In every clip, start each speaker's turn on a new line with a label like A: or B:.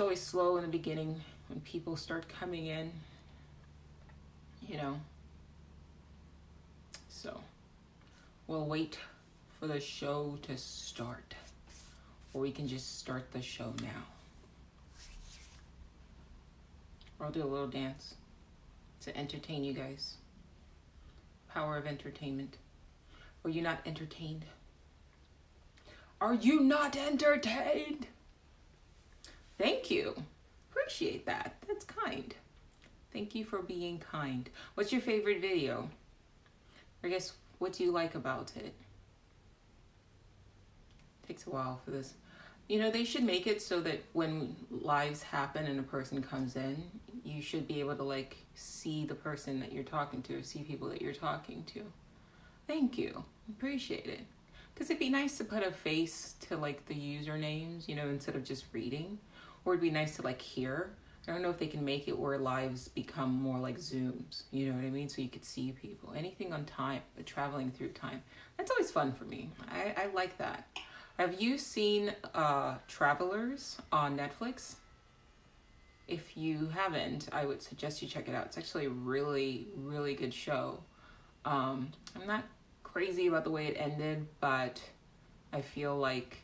A: always slow in the beginning when people start coming in, you know. So we'll wait for the show to start, or we can just start the show now. Or I'll do a little dance to entertain you guys. Power of entertainment. Are you not entertained? Are you not entertained? Thank you. Appreciate that. That's kind. Thank you for being kind. What's your favorite video? I guess, what do you like about it? Takes a while for this. You know, they should make it so that when lives happen and a person comes in, you should be able to like see the person that you're talking to, or see people that you're talking to. Thank you. Appreciate it. Because it'd be nice to put a face to like the usernames, you know, instead of just reading. Or it'd be nice to like hear. I don't know if they can make it where lives become more like Zooms, you know what I mean? So you could see people. Anything on time, but traveling through time. That's always fun for me. I like that. Have you seen Travelers on Netflix? If you haven't, I would suggest you check it out. It's actually a really, really good show. I'm not crazy about the way it ended, but I feel like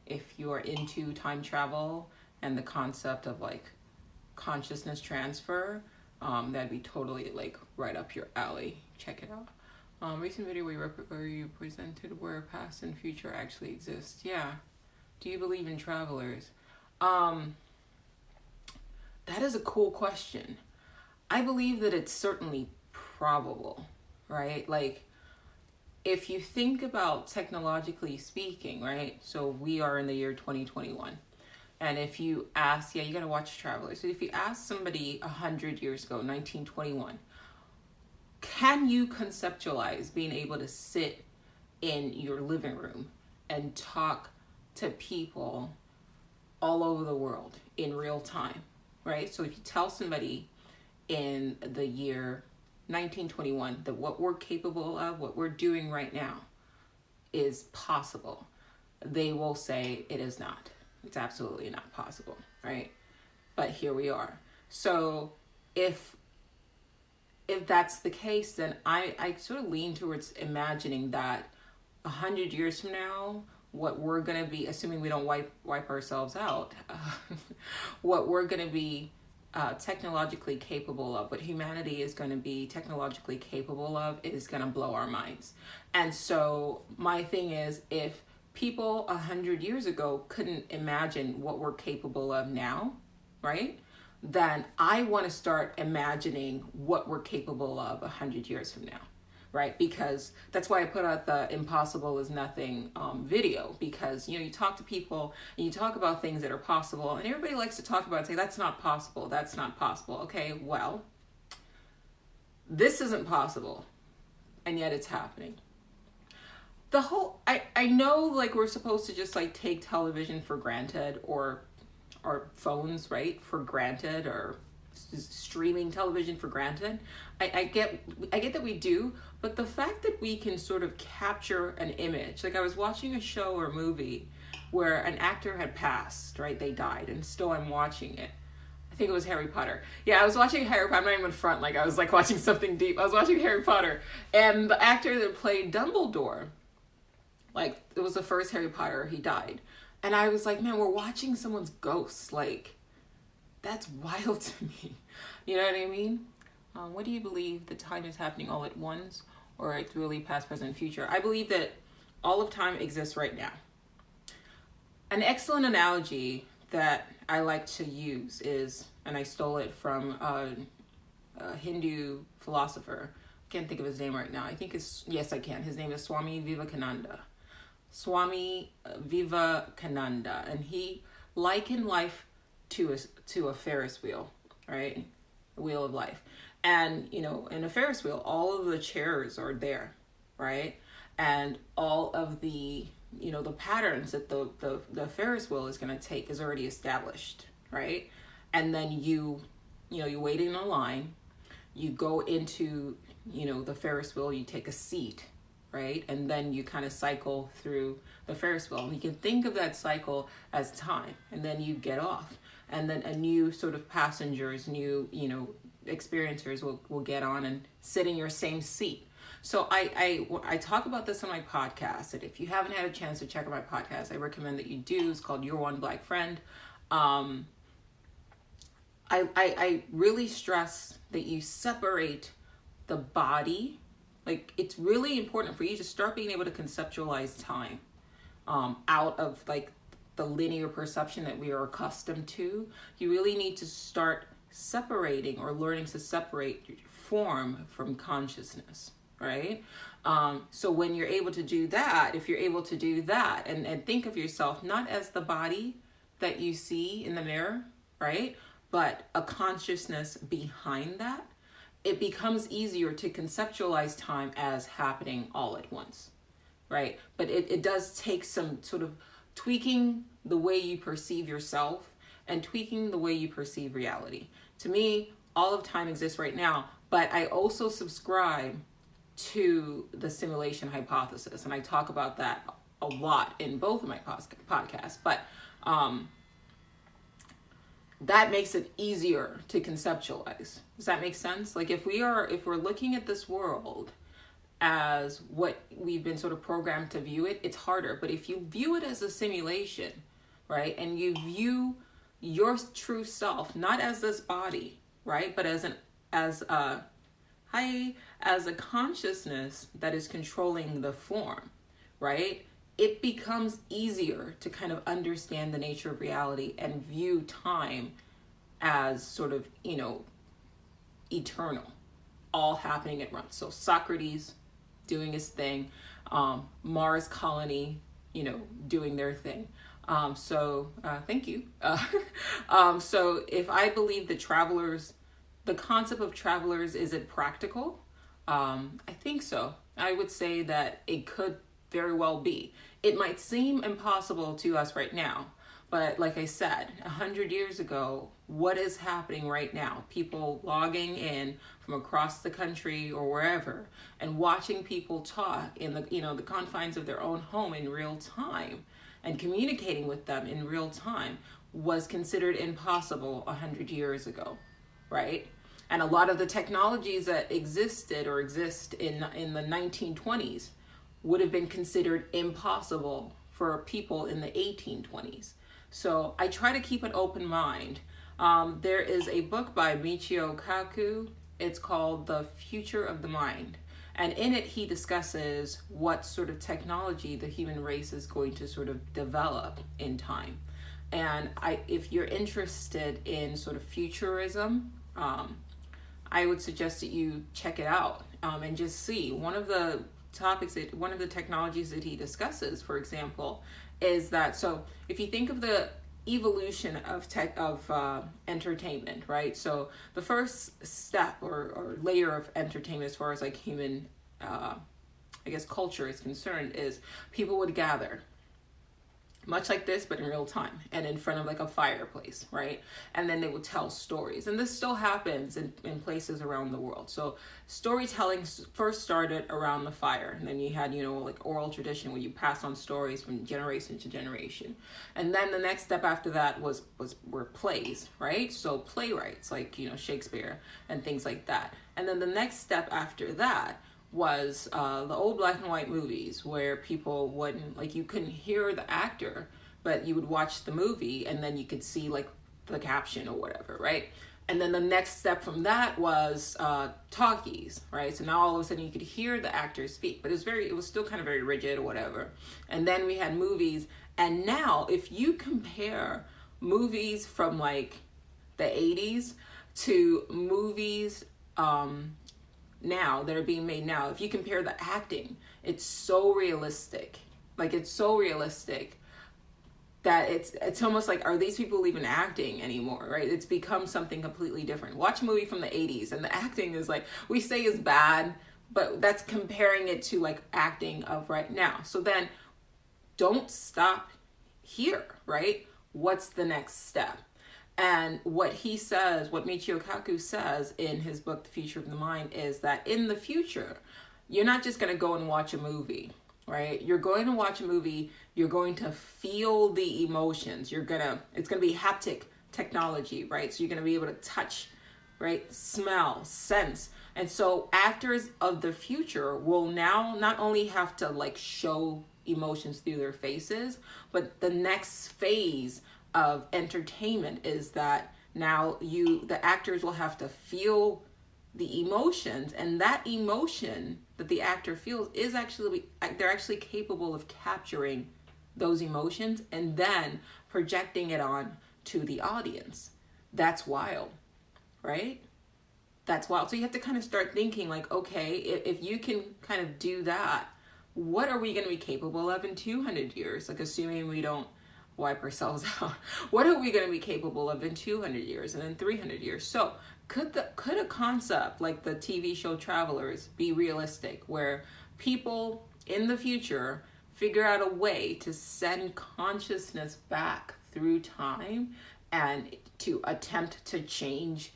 A: if you are into time travel and the concept of like consciousness transfer, that'd be totally like right up your alley. Check it out. Recent video where you presented where past and future actually exist. Yeah. Do you believe in travelers? That is a cool question. I believe that it's certainly probable, right? Like, if you think about technologically speaking, right? So we are in the year 2021. And if you ask, yeah, you got to watch Travelers. So if you ask somebody 100 years ago, 1921, can you conceptualize being able to sit in your living room and talk to people all over the world in real time, right? So if you tell somebody in the year 1921 that what we're capable of, what we're doing right now is possible, they will say it is not. It's absolutely not possible, right? But here we are. So if that's the case, then I sort of lean towards imagining that 100 years from now, what we're going to be, assuming we don't wipe ourselves out, what we're going to be technologically capable of, what humanity is going to be technologically capable of, is going to blow our minds. And so my thing is, if people 100 years ago couldn't imagine what we're capable of now, right? Then I want to start imagining what we're capable of 100 years from now, right? Because that's why I put out the Impossible is Nothing video, because, you know, you talk to people and you talk about things that are possible, and everybody likes to talk about it and say, that's not possible, that's not possible. Okay, well, this isn't possible, and yet it's happening. The whole, I know like we're supposed to just like take television for granted, or phones, right, for granted, or streaming television for granted. I get that we do, but the fact that we can sort of capture an image, like I was watching a show or movie where an actor had passed, right, they died, and still I'm watching it. I think it was Harry Potter. Yeah, I was watching Harry Potter. I'm not even front, like I was like watching something deep. I was watching Harry Potter, and the actor that played Dumbledore, like it was the first Harry Potter, he died. And I was like, man, we're watching someone's ghost. Like, that's wild to me. You know what I mean? What do you believe? The time is happening all at once, or it's really past, present, future? I believe that all of time exists right now. An excellent analogy that I like to use is, and I stole it from a Hindu philosopher. I can't think of his name right now. I think it's, yes, I can. His name is Swami Vivekananda. Swami Vivekananda, and he likened life to a Ferris wheel, right? A wheel of life. And, you know, in a Ferris wheel, all of the chairs are there, right? And all of the, you know, the patterns that the Ferris wheel is going to take is already established, right? And then you wait in a line, you go into, you know, the Ferris wheel, you take a seat, right? And then you kind of cycle through the Ferris wheel. And you can think of that cycle as time, and then you get off. and then a new sort of passengers, new, experiencers will get on and sit in your same seat. So I talk about this on my podcast, and if you haven't had a chance to check out my podcast, I recommend that you do. It's called Your One Black Friend. I really stress that you separate the body. Like, it's really important for you to start being able to conceptualize time out of like the linear perception that we are accustomed to. You really need to start separating or learning to separate form from consciousness, right? So when you're able to do that, if you're able to do that and think of yourself not as the body that you see in the mirror, right? But a consciousness behind that, it becomes easier to conceptualize time as happening all at once, right? But it does take some sort of tweaking the way you perceive yourself and tweaking the way you perceive reality. To me, all of time exists right now, but I also subscribe to the simulation hypothesis, and I talk about that a lot in both of my podcasts, but that makes it easier to conceptualize. Does that make sense? Like, if we're looking at this world as what we've been sort of programmed to view it, it's harder. But if you view it as a simulation, right, and you view your true self not as this body, right, but as a consciousness that is controlling the form, right, it becomes easier to kind of understand the nature of reality and view time as sort of, eternal, all happening at once. So Socrates doing his thing, Mars colony, doing their thing. So thank you. So if I believe the concept of travelers, is it practical? I think so. I would say that it could very well be. It might seem impossible to us right now, but like I said, 100 years ago, what is happening right now? People logging in from across the country or wherever and watching people talk in the confines of their own home in real time and communicating with them in real time was considered impossible 100 years ago, right? And a lot of the technologies that existed or exist in the 1920s would have been considered impossible for people in the 1820s. So I try to keep an open mind. There is a book by Michio Kaku. It's called The Future of the Mind. And in it, he discusses what sort of technology the human race is going to sort of develop in time. And if you're interested in sort of futurism, I would suggest that you check it out and just see. One of the technologies that he discusses, for example, is that, so if you think of the evolution of entertainment, right? So the first step or layer of entertainment as far as like human, culture is concerned, is people would gather, much like this, but in real time and in front of like a fireplace, right? And then they would tell stories. And this still happens in places around the world. So storytelling first started around the fire. And then you had, like oral tradition where you pass on stories from generation to generation. And then the next step after that were plays, right? So playwrights like, Shakespeare and things like that. And then the next step after that was the old black and white movies where people wouldn't, like, you couldn't hear the actor, but you would watch the movie and then you could see like the caption or whatever, right? And then the next step from that was talkies, right? So now all of a sudden you could hear the actors speak, but it was still kind of very rigid or whatever. And then we had movies, and now if you compare movies from like the 80s to movies now that are being made now, if you compare the acting, it's so realistic. Like, it's so realistic that it's almost like, are these people even acting anymore, right? It's become something completely different. Watch a movie from the 80s and the acting is like, we say is bad, but that's comparing it to like acting of right now. So then don't stop here, right? What's the next step? And what he says, what Michio Kaku says in his book, The Future of the Mind, is that in the future, you're not just going to go and watch a movie, right? You're going to watch a movie. You're going to feel the emotions. It's going to be haptic technology, right? So you're going to be able to touch, right? Smell, sense. And so actors of the future will now not only have to like show emotions through their faces, but the next phase of entertainment is that now the actors will have to feel the emotions, and that emotion that the actor feels is actually, they're actually capable of capturing those emotions and then projecting it on to the audience. That's wild, right? That's wild. So you have to kind of start thinking like, okay, if you can kind of do that, what are we going to be capable of in 200 years? Like, assuming we don't wipe ourselves out, what are we going to be capable of in 200 years and in 300 years? So could a concept like the TV show Travelers be realistic, where people in the future figure out a way to send consciousness back through time and to attempt to change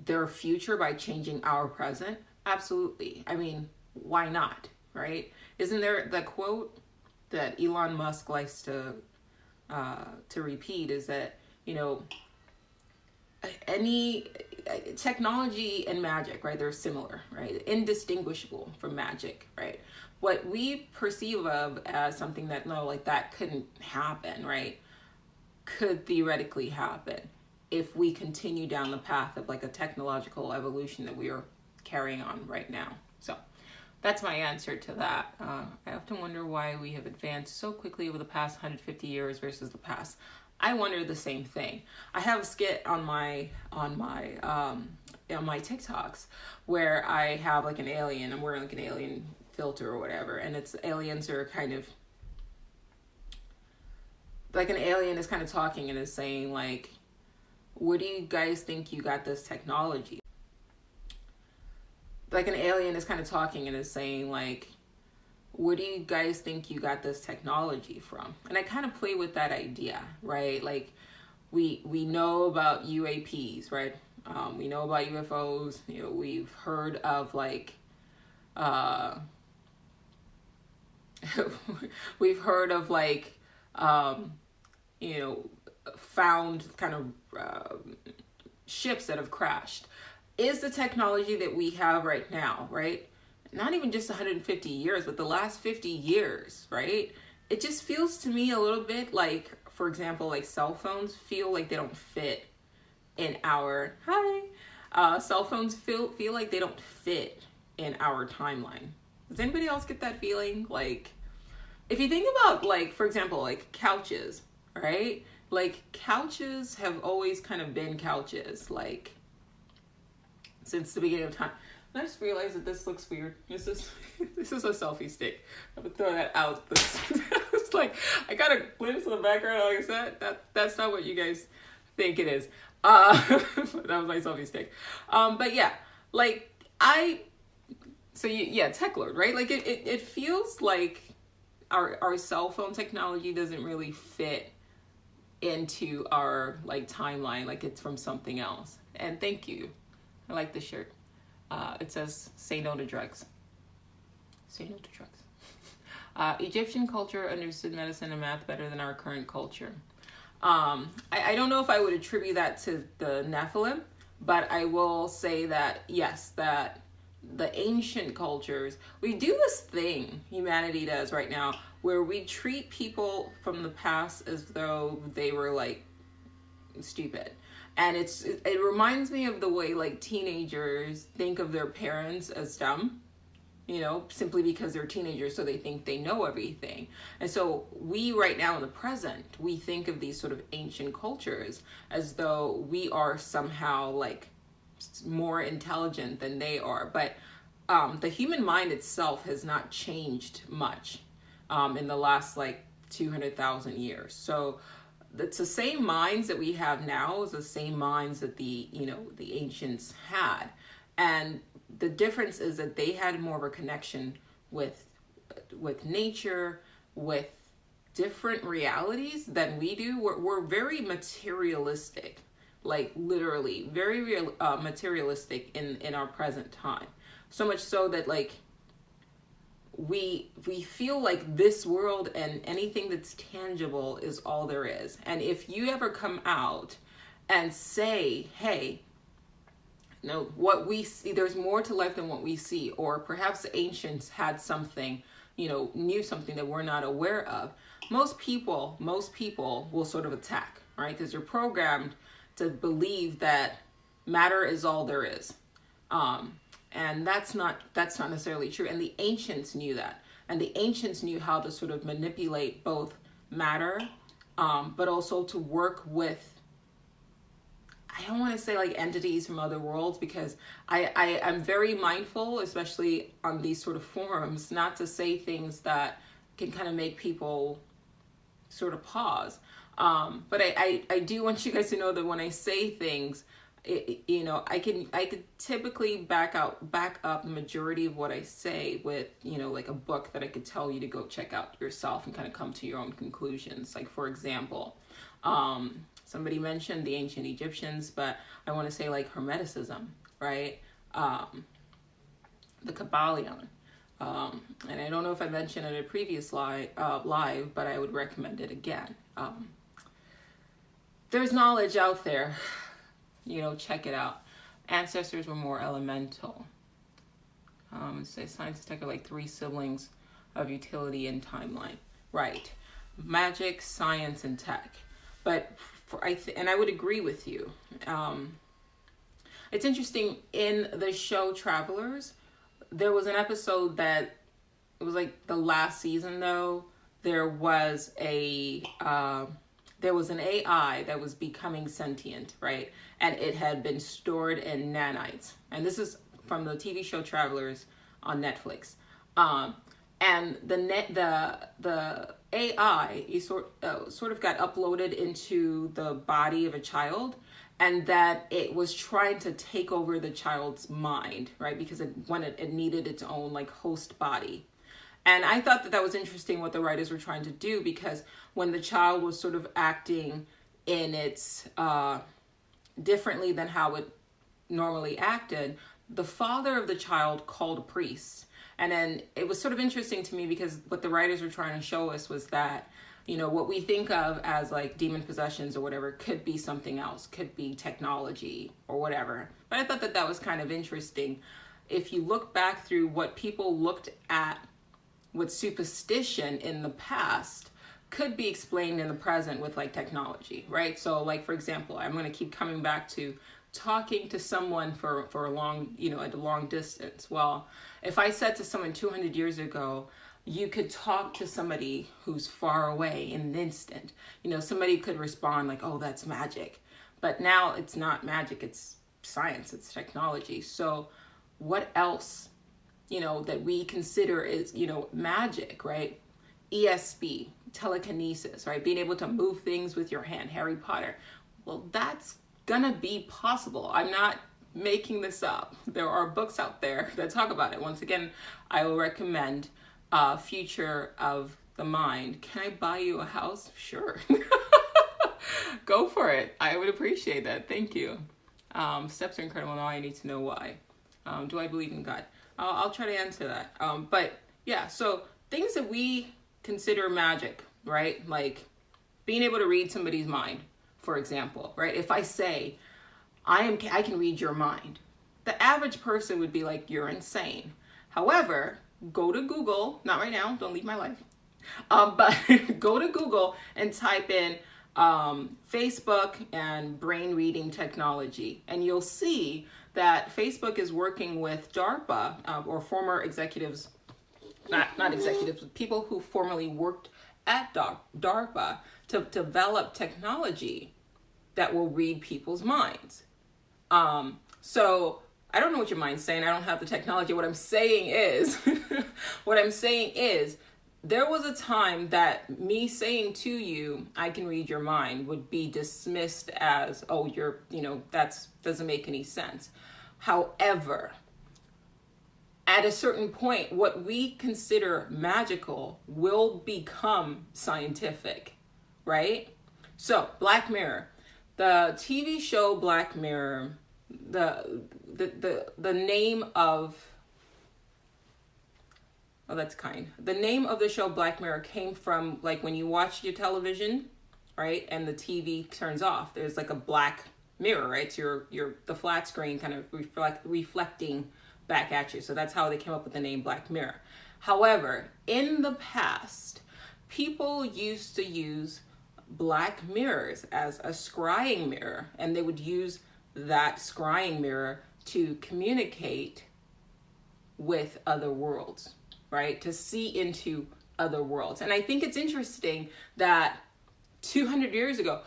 A: their future by changing our present? Absolutely. I mean, why not, right? Isn't there the quote that Elon Musk likes to repeat, is that, you know, any technology and magic, right? They're similar, right? Indistinguishable from magic, right? What we perceive of as something that, no, like that couldn't happen, right? Could theoretically happen if we continue down the path of like a technological evolution that we are carrying on right now. So that's my answer to that. I often wonder why we have advanced so quickly over the past 150 years versus the past. I wonder the same thing. I have a skit on my TikToks where I have like an alien. I'm wearing like an alien filter or whatever, and it's aliens are kind of like, an alien is kind of talking and is saying like, where do you guys think you got this technology? Like, an alien is kind of talking and is saying like, where do you guys think you got this technology from? And I kind of play with that idea, right? Like, we know about UAPs, right? We know about UFOs. You know, we've heard of like, we've heard of like, you know, found kind of ships that have crashed. Is the technology that we have right now, right? Not even just 150 years, but the last 50 years, right? It just feels to me a little bit like, for example, like cell phones feel like they don't fit in our, cell phones feel like they don't fit in our timeline. Does anybody else get that feeling? Like, if you think about like, for example, like couches, right? Like, couches have always kind of been couches, like, since the beginning of time. And I just realized that this looks weird. This is a selfie stick. I'm gonna throw that out. It's like, I got a glimpse of the background. Like I said, that's not what you guys think it is. That was my selfie stick. But yeah, like Tech Lord, right? Like it feels like our cell phone technology doesn't really fit into our like timeline, like it's from something else. And thank you. I like this shirt. It says, say no to drugs. Say no to drugs. Egyptian culture understood medicine and math better than our current culture. I don't know if I would attribute that to the Nephilim, but I will say that, yes, that the ancient cultures, we do this thing, humanity does right now, where we treat people from the past as though they were like stupid. And it reminds me of the way like teenagers think of their parents as dumb, you know, simply because they're teenagers, so they think they know everything. And so we right now in the present, we think of these sort of ancient cultures as though we are somehow like more intelligent than they are. But the human mind itself has not changed much in the last like 200,000 years. So it's the same minds that we have now is the same minds that the ancients had. And the difference is that they had more of a connection with nature, with different realities than we do. We're very materialistic, like literally very materialistic in our present time. So much so that like we feel like this world and anything that's tangible is all there is. And if you ever come out and say, hey, what we see, there's more to life than what we see, or perhaps the ancients had something, knew something that we're not aware of, most people will sort of attack, right? Because you're programmed to believe that matter is all there is. And that's not necessarily true. And the ancients knew that. And the ancients knew how to sort of manipulate both matter, but also to work with, I don't want to say like entities from other worlds, because I'm very mindful, especially on these sort of forums, not to say things that can kind of make people sort of pause. But I do want you guys to know that when I say things, I could typically back up the majority of what I say with, like a book that I could tell you to go check out yourself and kind of come to your own conclusions. Like, for example, somebody mentioned the ancient Egyptians, but I want to say like Hermeticism, right? The Kabbalion. And I don't know if I mentioned it in a previous live, but I would recommend it again. There's knowledge out there, check it out. Ancestors were more elemental. Say science and tech are like three siblings of utility and timeline. Right. Magic, science, and tech. But and I would agree with you. It's interesting, in the show Travelers, there was an episode that, it was like the last season though, there was an AI that was becoming sentient, right? And it had been stored in nanites. And this is from the TV show Travelers on Netflix. And the AI sort of got uploaded into the body of a child, and that it was trying to take over the child's mind, right? Because it needed its own like host body. And I thought that was interesting what the writers were trying to do, because when the child was sort of acting in its differently than how it normally acted, the father of the child called a priest. And then it was sort of interesting to me, because what the writers were trying to show us was that, what we think of as like demon possessions or whatever could be something else, could be technology or whatever. But I thought that was kind of interesting. If you look back through what people looked at with superstition in the past, could be explained in the present with like technology, right? So like, for example, I'm going to keep coming back to talking to someone for a long, at a long distance. Well, if I said to someone 200 years ago, you could talk to somebody who's far away in an instant, somebody could respond like, oh, that's magic. But now it's not magic, it's science, it's technology. So what else, that we consider is, magic, right? ESP, telekinesis, right? Being able to move things with your hand, Harry Potter. Well, that's gonna be possible. I'm not making this up. There are books out there that talk about it. Once again, I will recommend Future of the Mind. Can I buy you a house? Sure. Go for it. I would appreciate that. Thank you. Steps are incredible. Now I need to know why. Do I believe in God? I'll try to answer that. But yeah, so things that we consider magic, right? Like being able to read somebody's mind, for example, right? If I say, I can read your mind, the average person would be like, you're insane. However, go to Google, not right now, don't leave my life, but go to Google and type in Facebook and brain reading technology, and you'll see that Facebook is working with DARPA, or former executives, not executives, but people who formerly worked at DARPA to develop technology that will read people's minds. So I don't know what your mind's saying. I don't have the technology. What I'm saying is, there was a time that me saying to you, I can read your mind, would be dismissed as, oh, that doesn't make any sense. However, at a certain point, what we consider magical will become scientific, right? So, Black Mirror, the TV show Black Mirror, the name of, oh, that's kind. The name of the show Black Mirror came from like when you watch your television, right? And the TV turns off. There's like a black mirror, right? So the flat screen kind of reflecting back at you. So that's how they came up with the name Black Mirror. However, in the past, people used to use black mirrors as a scrying mirror, and they would use that scrying mirror to communicate with other worlds, right? To see into other worlds. And I think it's interesting that 200 years ago,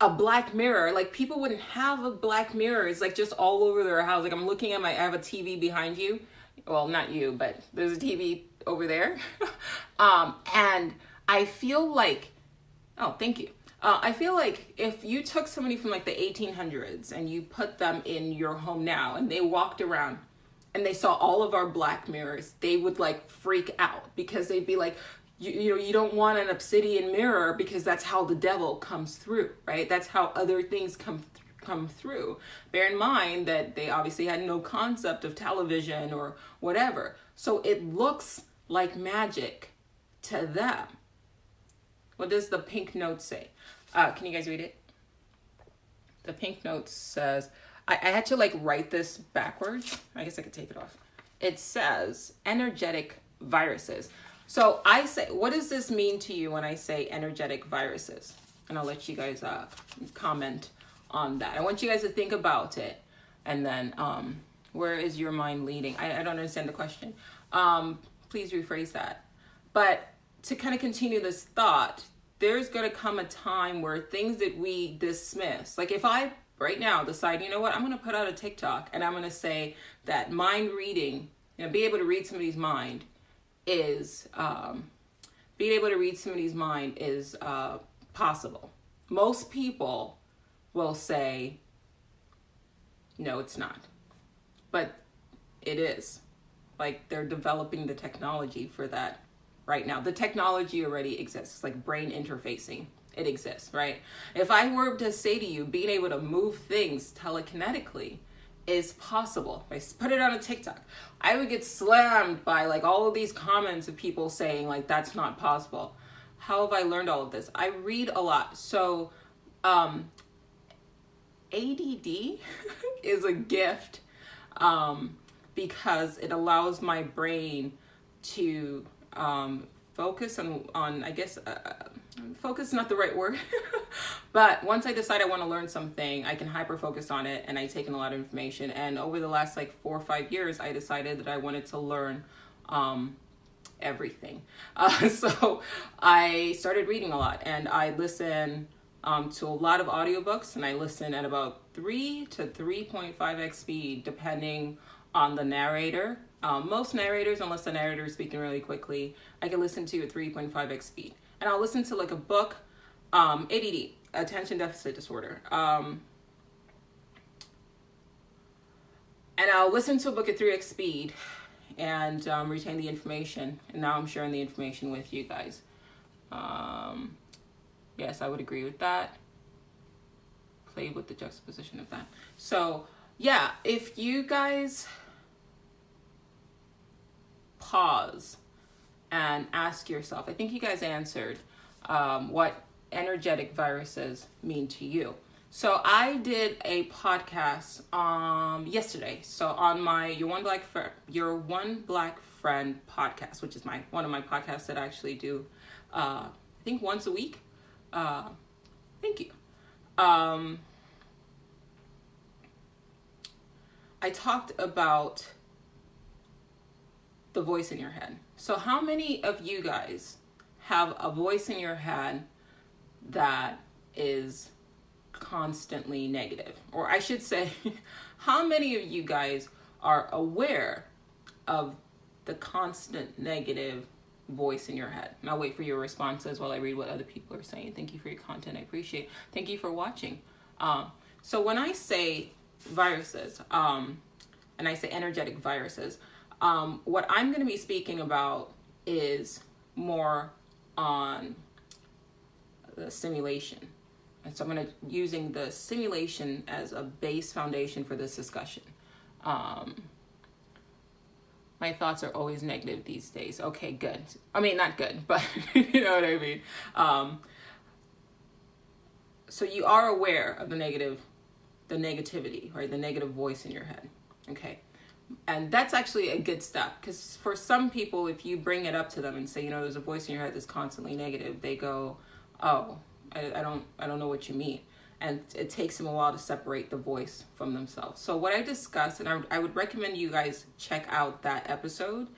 A: a black mirror, like people wouldn't have a black mirror. It's like just all over their house. Like I'm looking at I have a TV behind you. Well, not you, but there's a TV over there. And I feel like, oh, thank you. I feel like if you took somebody from like the 1800s and you put them in your home now and they walked around and they saw all of our black mirrors, they would like freak out because they'd be like, you don't want an obsidian mirror because that's how the devil comes through, right? That's how other things come through. Bear in mind that they obviously had no concept of television or whatever. So it looks like magic to them. What does the pink note say? Can you guys read it? The pink note says, I had to like write this backwards. I guess I could take it off. It says energetic viruses. So I say, what does this mean to you when I say energetic viruses? And I'll let you guys comment on that. I want you guys to think about it. And then where is your mind leading? I don't understand the question. Please rephrase that. But to kind of continue this thought, there's going to come a time where things that we dismiss, like if I right now decide, you know what, I'm going to put out a TikTok and I'm going to say that mind reading, be able to read somebody's mind is possible. Most people will say, no, it's not. But it is. Like they're developing the technology for that right now. The technology already exists, like brain interfacing. It exists, right? If I were to say to you, being able to move things telekinetically is possible. If I put it on a TikTok, I would get slammed by like all of these comments of people saying like, that's not possible. How have I learned all of this? I read a lot. So ADD is a gift because it allows my brain to focus on I guess, focus is not the right word, but once I decide I want to learn something, I can hyper focus on it and I take in a lot of information. And over the last like 4 or 5 years, I decided that I wanted to learn everything. So I started reading a lot and I listen to a lot of audiobooks, and I listen at about 3 to 3.5x speed, depending on the narrator. Most narrators, unless the narrator is speaking really quickly, I can listen to at 3.5x speed. And I'll listen to like a book, ADD, attention deficit disorder. And I'll listen to a book at 3x speed and retain the information. And now I'm sharing the information with you guys. Yes, I would agree with that. Play with the juxtaposition of that. So yeah, if you guys pause and ask yourself, I think you guys answered what energetic viruses mean to you. So I did a podcast yesterday. So on my Your One Black Friend podcast, which is one of my podcasts that I actually do, I think once a week. Thank you. I talked about the voice in your head. So how many of you guys have a voice in your head that is constantly negative? Or I should say, how many of you guys are aware of the constant negative voice in your head? And I'll wait for your responses while I read what other people are saying. Thank you for your content. I appreciate it. Thank you for watching. So when I say viruses, and I say energetic viruses, what I'm going to be speaking about is more on the simulation. And so I'm going to using the simulation as a base foundation for this discussion. My thoughts are always negative these days. Okay, good. I mean, not good, but you know what I mean. so you are aware of the negativity, right? The negative voice in your head. Okay. And that's actually a good step, because for some people, if you bring it up to them and say, there's a voice in your head that's constantly negative, they go, oh, I don't know what you mean. And it takes them a while to separate the voice from themselves. So what I discussed, and I would recommend you guys check out that episode.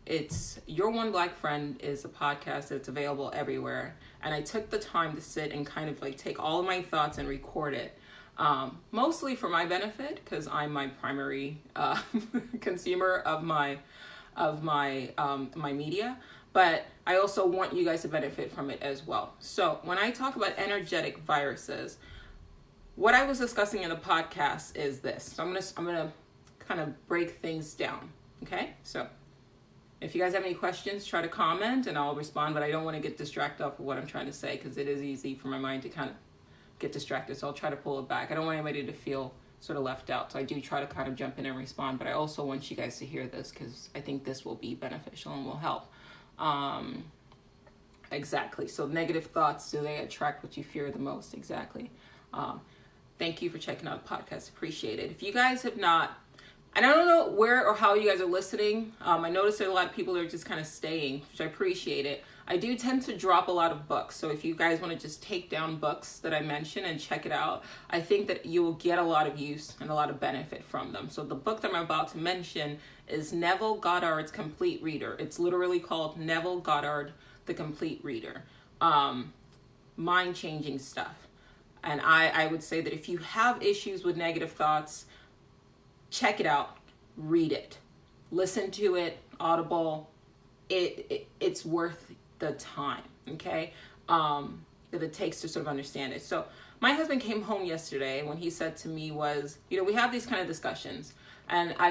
A: It's Your One Black Friend is a podcast that's available everywhere. And I took the time to sit and kind of like take all of my thoughts and record it. Mostly for my benefit, because I'm my primary consumer of my media, but I also want you guys to benefit from it as well. So when I talk about energetic viruses, what I was discussing in the podcast is this. So I'm gonna kind of break things down. Okay, so if you guys have any questions, try to comment and I'll respond. But I don't want to get distracted off of what I'm trying to say, because it is easy for my mind to kind of get distracted, so I'll try to pull it back. I don't want anybody to feel sort of left out, so I do try to kind of jump in and respond, but I also want you guys to hear this, because I think this will be beneficial and will help. Exactly. So negative thoughts, do they attract what you fear the most? Exactly. Thank you for checking out the podcast. Appreciate it. If you guys have not, and I don't know where or how you guys are listening, I noticed that a lot of people are just kind of staying, which I appreciate it. I do tend to drop a lot of books. So if you guys want to just take down books that I mentioned and check it out, I think that you will get a lot of use and a lot of benefit from them. So the book that I'm about to mention is Neville Goddard's Complete Reader. It's literally called Neville Goddard, The Complete Reader. Mind-changing stuff. And I would say that if you have issues with negative thoughts, check it out, read it, listen to it, Audible. It's worth the time, okay, that it takes to sort of understand it. So my husband came home yesterday, and what he said to me was, we have these kind of discussions, and I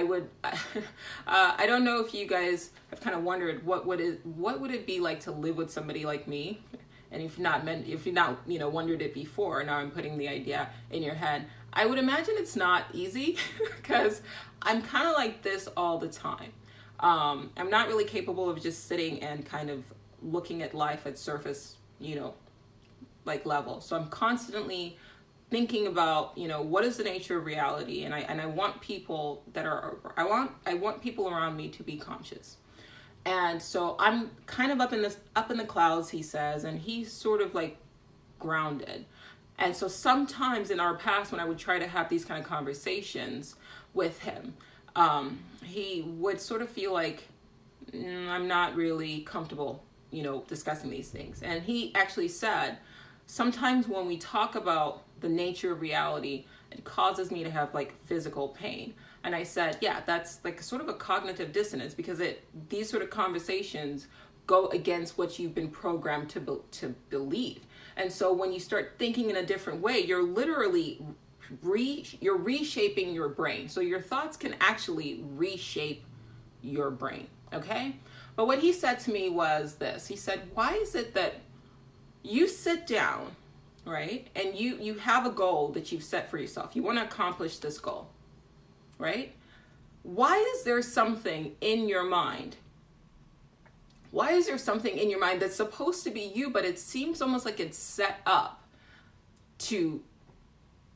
A: don't know if you guys have kind of wondered what would it be like to live with somebody like me, and if you've not wondered it before, now I'm putting the idea in your head. I would imagine it's not easy, because I'm kind of like this all the time. I'm not really capable of just sitting and kind of looking at life at surface, like level. So I'm constantly thinking about, what is the nature of reality? And I want people I want people around me to be conscious. And so I'm kind of up in the clouds, he says, and he's sort of like grounded. And so sometimes in our past, when I would try to have these kind of conversations with him, he would sort of feel like I'm not really comfortable, discussing these things. And he actually said, sometimes when we talk about the nature of reality, it causes me to have like physical pain. And I said, yeah, that's like sort of a cognitive dissonance, because these sort of conversations go against what you've been programmed to believe. And so when you start thinking in a different way, you're literally you're reshaping your brain. So your thoughts can actually reshape your brain, okay? But what he said to me was this. He said, why is it that you sit down, right, and you have a goal that you've set for yourself. You want to accomplish this goal, right? Why is there something in your mind? Why is there something in your mind that's supposed to be you, but it seems almost like it's set up to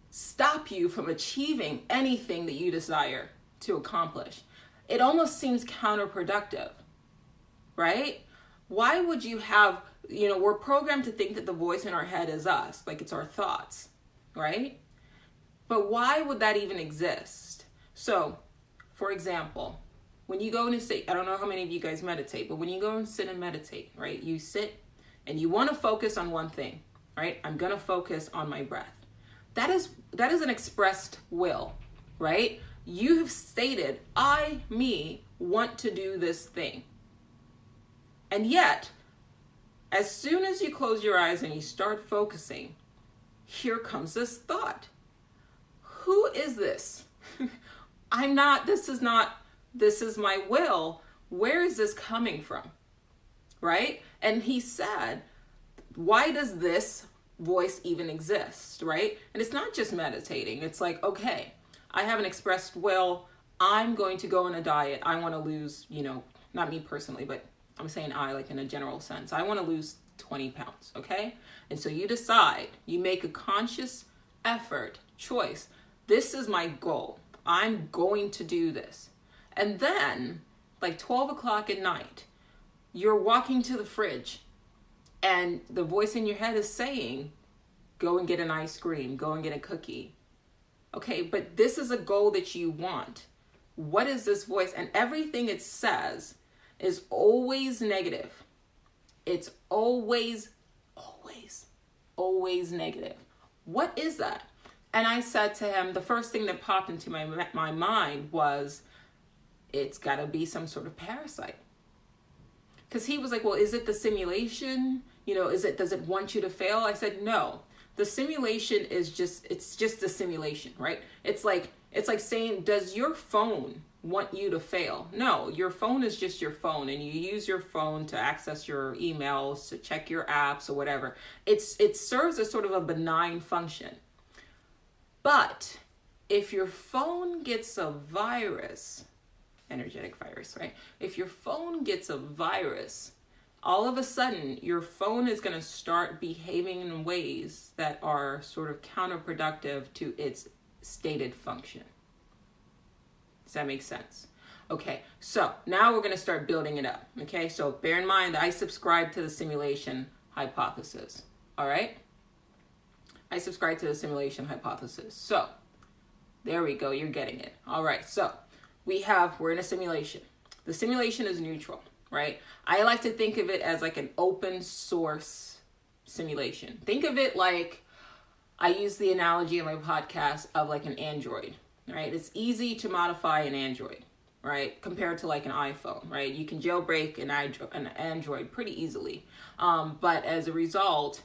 A: stop you from achieving anything that you desire to accomplish? It almost seems counterproductive, right? Why would you have, we're programmed to think that the voice in our head is us, like it's our thoughts, right? But why would that even exist? So, for example, when you go and sit, I don't know how many of you guys meditate, but when you go and sit and meditate, right? You sit and you want to focus on one thing, right? I'm going to focus on my breath. That is an expressed will, right? You have stated, me, want to do this thing. And yet, as soon as you close your eyes and you start focusing, here comes this thought. Who is this? This is my will. Where is this coming from? Right? And he said, why does this voice even exist? Right? And it's not just meditating. It's like, okay, I have an expressed will. I'm going to go on a diet. I want to lose, not me personally, but I'm saying like in a general sense, I want to lose 20 pounds, okay? And so you decide, you make a conscious effort, choice. This is my goal. I'm going to do this. And then, like 12 o'clock at night, you're walking to the fridge and the voice in your head is saying, go and get an ice cream, go and get a cookie. Okay, but this is a goal that you want. What is this voice? And everything it says is always negative. It's always negative. What is that? And I said to him, the first thing that popped into my mind was, it's got to be some sort of parasite. Because he was like, well, is it the simulation? You know, does it want you to fail? I said, no. The simulation is just a simulation, right? It's like saying, does your phone want you to fail? No, your phone is just your phone, and you use your phone to access your emails, to check your apps or whatever. It serves as sort of a benign function. But if your phone gets a virus, energetic virus, right? If your phone gets a virus, all of a sudden your phone is going to start behaving in ways that are sort of counterproductive to its stated function. Does that make sense? Okay, so now we're going to start building it up. Okay, so bear in mind that I subscribe to the simulation hypothesis. All right? I subscribe to the simulation hypothesis. So there we go. You're getting it. All right. So we're in a simulation. The simulation is neutral, right? I like to think of it as like an open source simulation. Think of it like, I use the analogy in my podcast of like an Android, right? It's easy to modify an Android, right? Compared to like an iPhone, right? You can jailbreak an Android pretty easily. But as a result,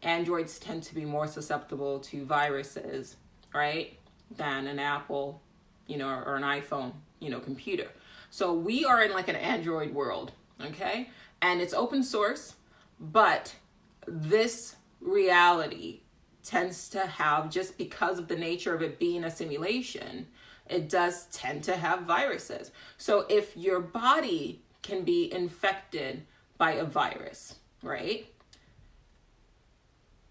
A: Androids tend to be more susceptible to viruses, right, than an Apple, or an iPhone, computer. So we are in like an Android world, okay? And it's open source, but this reality tends to have, just because of the nature of it being a simulation, it does tend to have viruses. So if your body can be infected by a virus, right?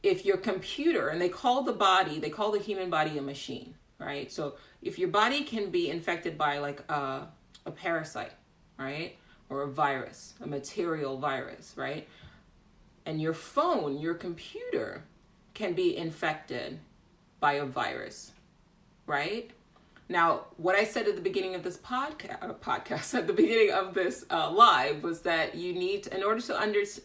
A: If your computer, and they call the human body a machine, right? So if your body can be infected by like a parasite, right? Or a virus, a material virus, right? And your phone, your computer can be infected by a virus, right? Now, what I said at the beginning of this podcast, at the beginning of this live, was that you need to, in order to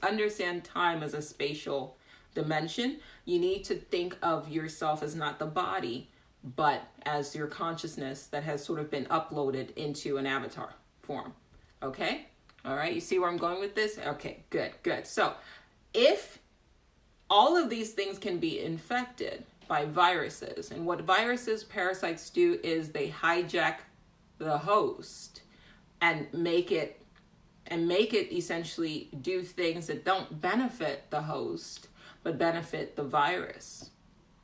A: understand time as a spatial dimension, you need to think of yourself as not the body, but as your consciousness that has sort of been uploaded into an avatar form. Okay? All right. You see where I'm going with this? Okay, good. So if all of these things can be infected by viruses, and what viruses, parasites do is they hijack the host and make it essentially do things that don't benefit the host, but benefit the virus,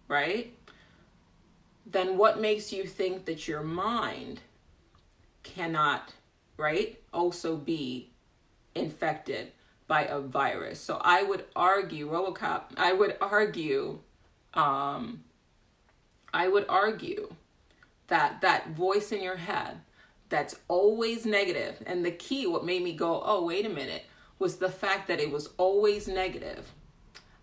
A: right? Then what makes you think that your mind cannot, right, also be infected by a virus? So I would argue, I would argue that voice in your head that's always negative, and the key, what made me go, oh, wait a minute, was the fact that it was always negative.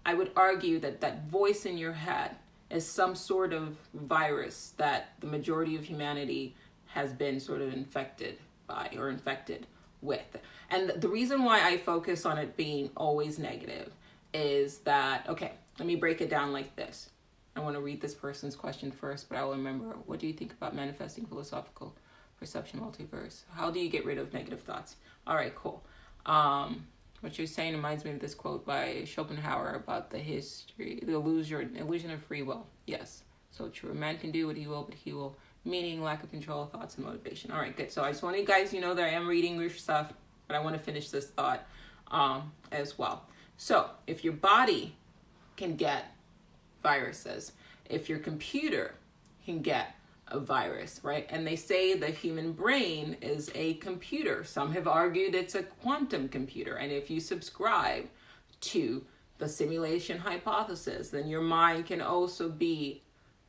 A: I would argue that voice in your head is some sort of virus that the majority of humanity has been sort of infected by or infected with. And the reason why I focus on it being always negative is that, okay, let me break it down like this. I want to read this person's question first, but I will remember, what do you think about manifesting philosophical perception multiverse? How do you get rid of negative thoughts? All right, cool. What you're saying reminds me of this quote by Schopenhauer about the illusion of free will. Yes, so true. A man can do what he will, but he will, meaning lack of control of thoughts and motivation. All right, good. So I just want you guys, that I am reading your stuff, but I want to finish this thought as well. So if your body can get viruses, if your computer can get a virus, right? And they say the human brain is a computer. Some have argued it's a quantum computer. And if you subscribe to the simulation hypothesis, then your mind can also be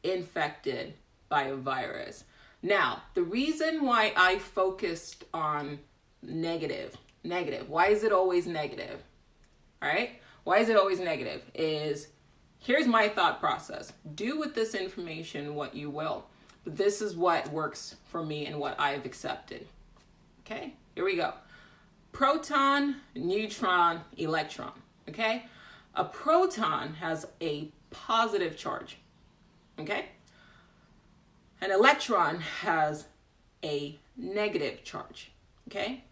A: infected by a virus. Now, the reason why I focused on negative, why is it always negative? All right? Why is it always negative? Here's my thought process. Do with this information what you will. But this is what works for me and what I've accepted. Okay? Here we go. Proton, neutron, electron. Okay? A proton has a positive charge. Okay? An electron has a negative charge. Okay?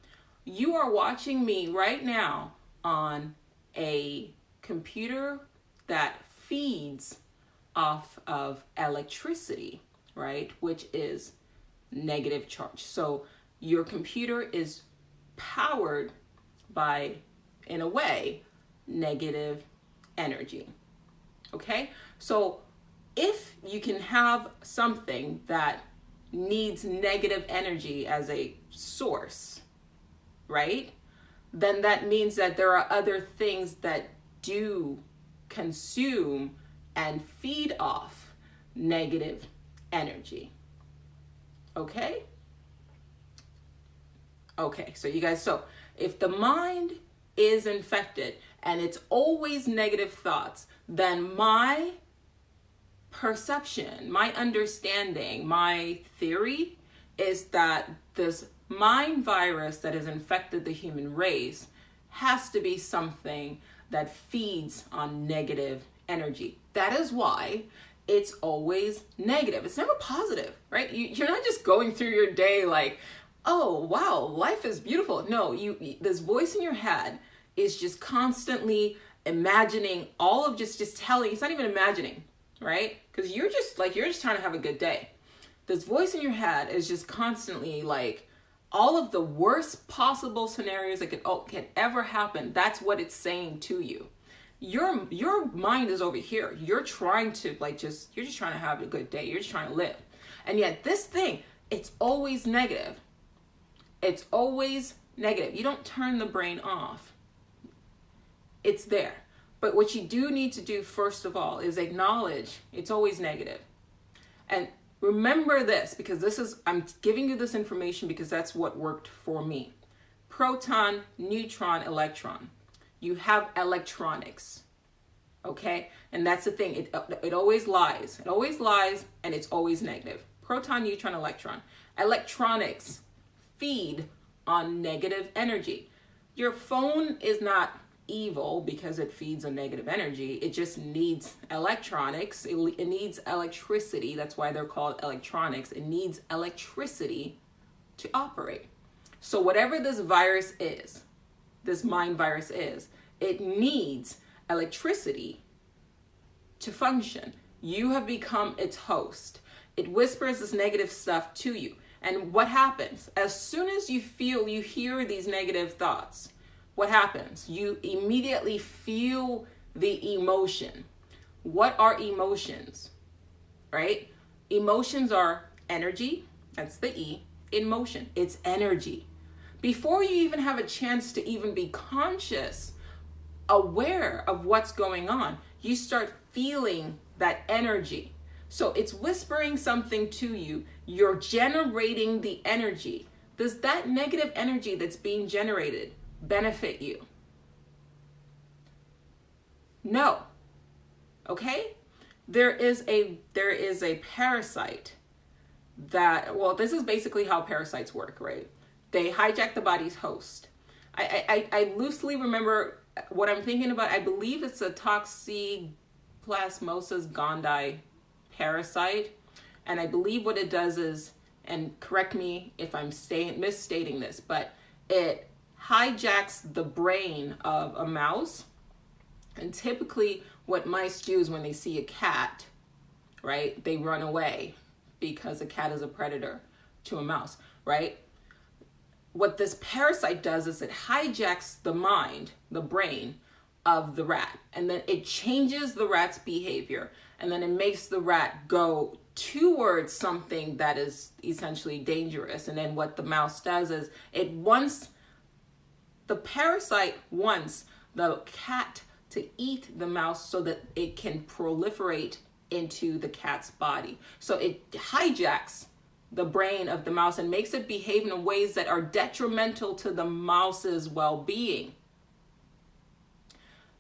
A: You are watching me right now on a computer that feeds off of electricity, right? Which is negative charge. So your computer is powered by, in a way, negative energy. Okay? So if you can have something that needs negative energy as a source, right? Then that means that there are other things that do consume and feed off negative energy. Okay? Okay, so you guys, so if the mind is infected and it's always negative thoughts, then my perception, my understanding, my theory is that this mind virus that has infected the human race has to be something that feeds on negative energy. That is why it's always negative. It's never positive, right? You're not just going through your day like, oh, wow, life is beautiful. No, this voice in your head is just constantly imagining all of just telling, it's not even imagining, right? Because you're just trying to have a good day. This voice in your head is just constantly like all of the worst possible scenarios that could ever happen. That's what it's saying to you. Your mind is over here. You're trying to you're just trying to have a good day. You're just trying to live. And yet this thing, it's always negative. It's always negative. You don't turn the brain off. It's there. But what you do need to do, first of all, is acknowledge it's always negative. And remember this, because I'm giving you this information because that's what worked for me. Proton, neutron, electron. You have electronics. Okay? And that's the thing. It always lies. It always lies, and it's always negative. Proton, neutron, electron. Electronics feed on negative energy. Your phone is not evil because it feeds on negative energy. It just needs electronics. It needs electricity. That's why they're called electronics. It needs electricity to operate. So whatever this virus is, this mind virus is, it needs electricity to function. You have become its host. It whispers this negative stuff to you. And what happens? As soon as you hear these negative thoughts, what happens? You immediately feel the emotion. What are emotions? Right? Emotions are energy. That's the E. In motion. It's energy. Before you even have a chance to even be conscious, aware of what's going on, you start feeling that energy. So it's whispering something to you. You're generating the energy. Does that negative energy that's being generated benefit you? No. Okay? There is a parasite that, well, this is basically how parasites work, right? They hijack the body's host. I loosely remember what I'm thinking about. I believe it's a Toxoplasmosis gondii parasite. And I believe what it does is, and correct me if I'm misstating this, but it hijacks the brain of a mouse. And typically what mice do is when they see a cat, right, they run away because a cat is a predator to a mouse, right? What this parasite does is it hijacks the mind, the brain of the rat, and then it changes the rat's behavior, and then it makes the rat go towards something that is essentially dangerous. And then what the mouse does is the parasite wants the cat to eat the mouse so that it can proliferate into the cat's body. So it hijacks the brain of the mouse and makes it behave in ways that are detrimental to the mouse's well-being.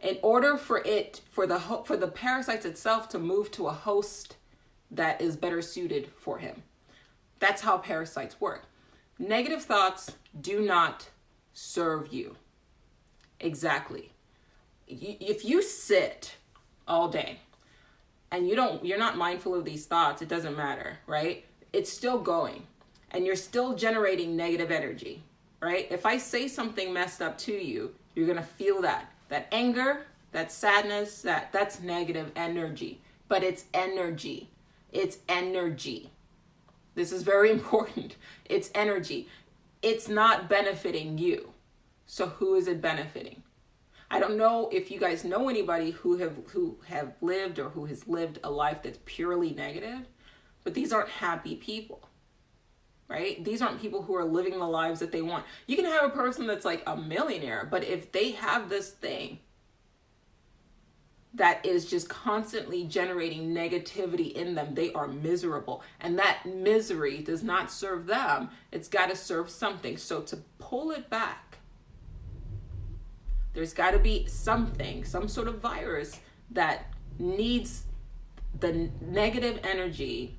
A: In order for the parasites itself to move to a host that is better suited for him. That's how parasites work. Negative thoughts do not serve you. Exactly. If you sit all day and you're not mindful of these thoughts, it doesn't matter, right? It's still going and you're still generating negative energy, right? If I say something messed up to you, you're going to feel that anger, that sadness, that's negative energy, but it's energy. It's energy. This is very important. It's energy. It's not benefiting you. So who is it benefiting? I don't know if you guys know anybody who have lived or who has lived a life that's purely negative, but these aren't happy people, right? These aren't people who are living the lives that they want. You can have a person that's like a millionaire, but if they have this thing that is just constantly generating negativity in them, they are miserable. And that misery does not serve them. It's got to serve something. So to pull it back, there's got to be something, some sort of virus that needs the negative energy,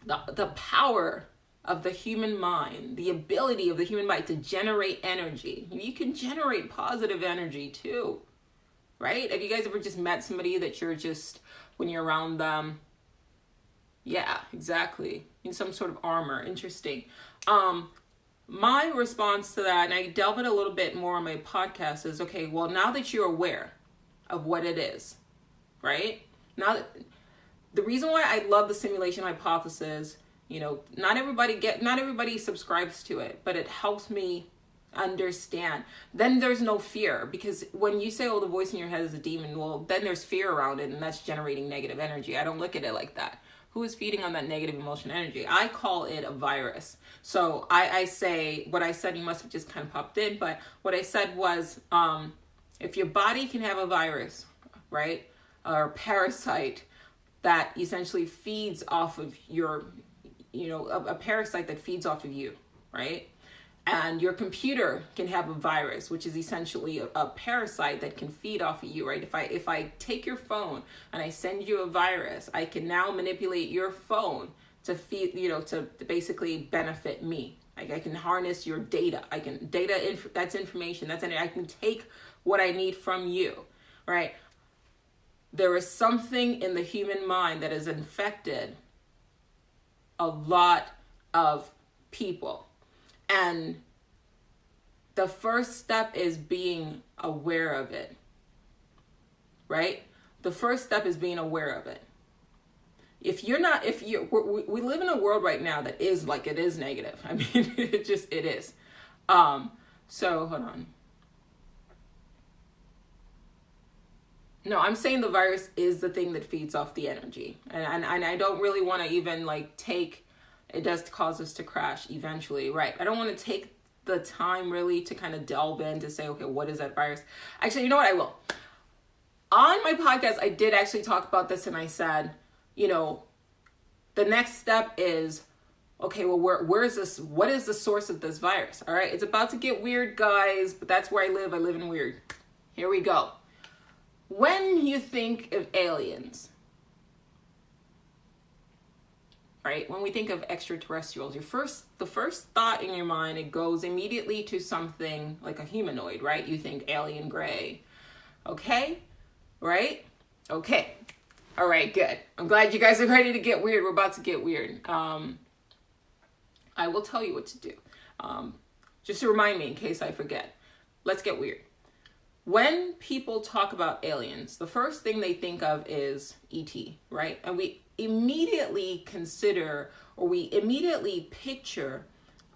A: the power of the human mind, the ability of the human mind to generate energy. You can generate positive energy too, right? Have you guys ever just met somebody that you're just, when you're around them, yeah, exactly, in some sort of armor? Interesting. My response to that, and I delve in a little bit more on my podcast, is, okay, well, now that you're aware of what it is, right? Now that, the reason why I love the simulation hypothesis, not everybody subscribes to it, but it helps me understand. Then there's no fear, because when you say, oh, the voice in your head is a demon, well, then there's fear around it, and that's generating negative energy. I don't look at it like that. Who is feeding on that negative emotion energy? I call it a virus. So I say, what I said, you must have just kind of popped in, but what I said was, if your body can have a virus, right, or parasite that essentially feeds off of your, a parasite that feeds off of you, right? And your computer can have a virus, which is essentially a parasite that can feed off of you, right? If I take your phone and I send you a virus, I can now manipulate your phone to feed, to basically benefit me. Like, I can harness your data. That's information. I can take what I need from you, right? There is something in the human mind that has infected a lot of people. And the first step is being aware of it, right? The first step is being aware of it. We live in a world right now that is like, it is negative. I mean, it is. So hold on. No, I'm saying the virus is the thing that feeds off the energy. And I don't really want to even it does cause us to crash eventually, right? I don't want to take the time really to kind of delve in to say, okay, what is that virus? Actually, you know what? I will. On my podcast, I did actually talk about this, and I said, the next step is, okay, well, where is this? What is the source of this virus? All right, it's about to get weird, guys, but that's where I live. I live in weird. Here we go. When you think of aliens, right? When we think of extraterrestrials, the first thought in your mind, it goes immediately to something like a humanoid, right? You think alien gray. Okay? Right? Okay. All right, good. I'm glad you guys are ready to get weird. We're about to get weird. I will tell you what to do. Just to remind me in case I forget. Let's get weird. When people talk about aliens, the first thing they think of is ET, right? And we immediately picture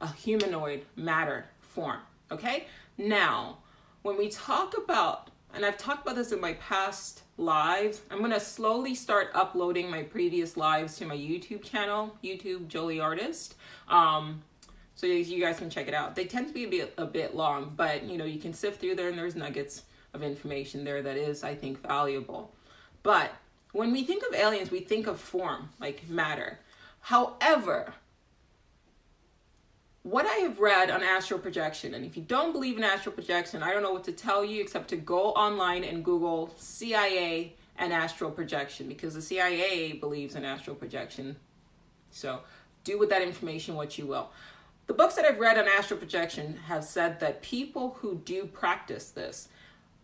A: a humanoid matter form, okay? Now, when we talk about, and I've talked about this in my past lives, I'm going to slowly start uploading my previous lives to my YouTube channel, YouTube Jolie Artist. So you guys can check it out. They tend to be a bit long, but you can sift through there and there's nuggets of information there that is, I think, valuable. But when we think of aliens, we think of form, like matter. However, what I have read on astral projection, and if you don't believe in astral projection, I don't know what to tell you except to go online and Google CIA and astral projection, because the CIA believes in astral projection. So do with that information what you will. The books that I've read on astral projection have said that people who do practice this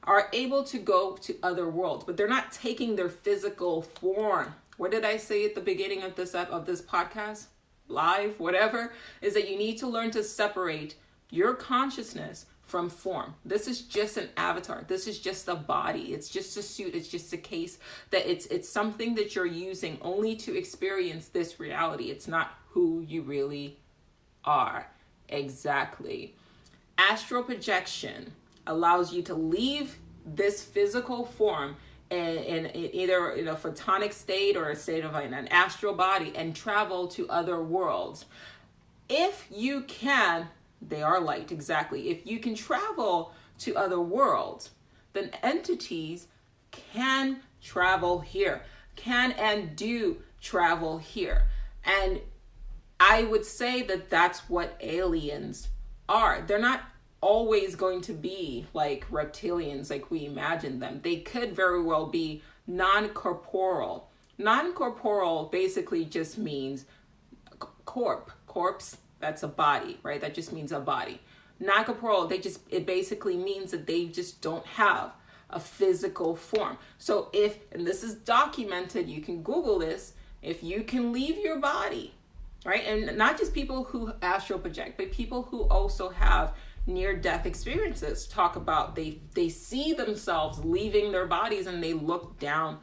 A: are able to go to other worlds, but they're not taking their physical form. What did I say at the beginning of this podcast? Live, whatever, is that you need to learn to separate your consciousness from form. This is just an avatar. This is just a body. It's just a suit. It's just a case that it's something that you're using only to experience this reality. It's not who you really are. Exactly. Astral projection allows you to leave this physical form in either in a photonic state or a state of an astral body and travel to other worlds. If you can, they are light, exactly. If you can travel to other worlds, then entities can travel here, can and do travel here. And I would say that that's what aliens are. They're not always going to be like reptilians like we imagine them. They could very well be non-corporeal. Non-corporeal basically just means corpse, that's a body, right? That just means a body. Non-corporeal, it basically means that they just don't have a physical form. So and this is documented, you can Google this, if you can leave your body, right? And not just people who astral project, but people who also have near-death experiences talk about they see themselves leaving their bodies and they look down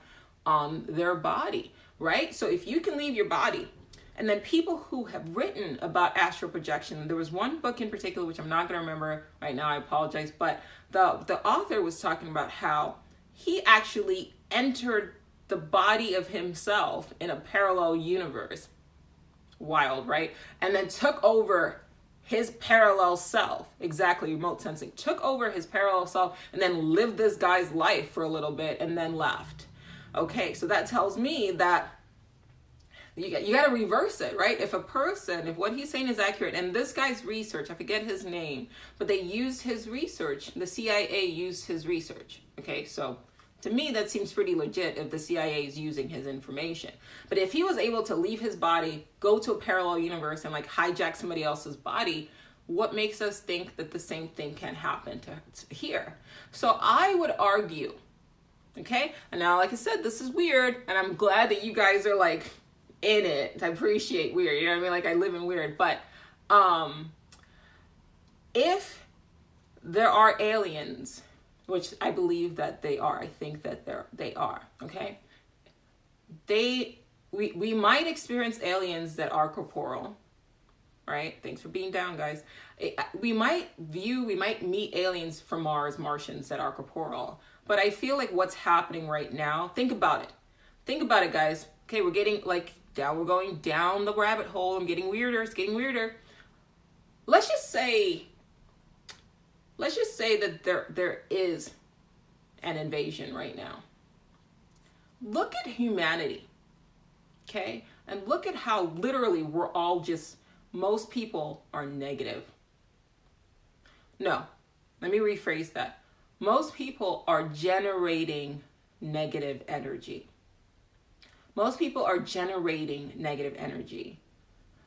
A: on their body, right? So if you can leave your body, and then people who have written about astral projection, there was one book in particular, which I'm not going to remember right now, I apologize, but the author was talking about how he actually entered the body of himself in a parallel universe. Wild, right? And then took over his parallel self, exactly, remote sensing, took over his parallel self and then lived this guy's life for a little bit and then left. Okay, so that tells me that you got to reverse it, right? If what he's saying is accurate, and this guy's research, I forget his name, but they used his research, the CIA used his research. Okay, so to me, that seems pretty legit if the CIA is using his information. But if he was able to leave his body, go to a parallel universe and like hijack somebody else's body, what makes us think that the same thing can happen to here? So I would argue, okay? And now, like I said, this is weird, and I'm glad that you guys are like in it. I appreciate weird, you know what I mean? Like I live in weird, but if there are aliens, which I believe that they are. I think that they are, okay? We might experience aliens that are corporeal, right? Thanks for being down, guys. We might meet aliens from Mars, Martians that are corporeal. But I feel like what's happening right now, think about it. Think about it, guys. Okay, we're getting we're going down the rabbit hole. I'm getting weirder, it's getting weirder. Let's just say that there is an invasion right now. Look at humanity, okay? And look at how literally we're all most people are negative. No, let me rephrase that. Most people are generating negative energy. Most people are generating negative energy.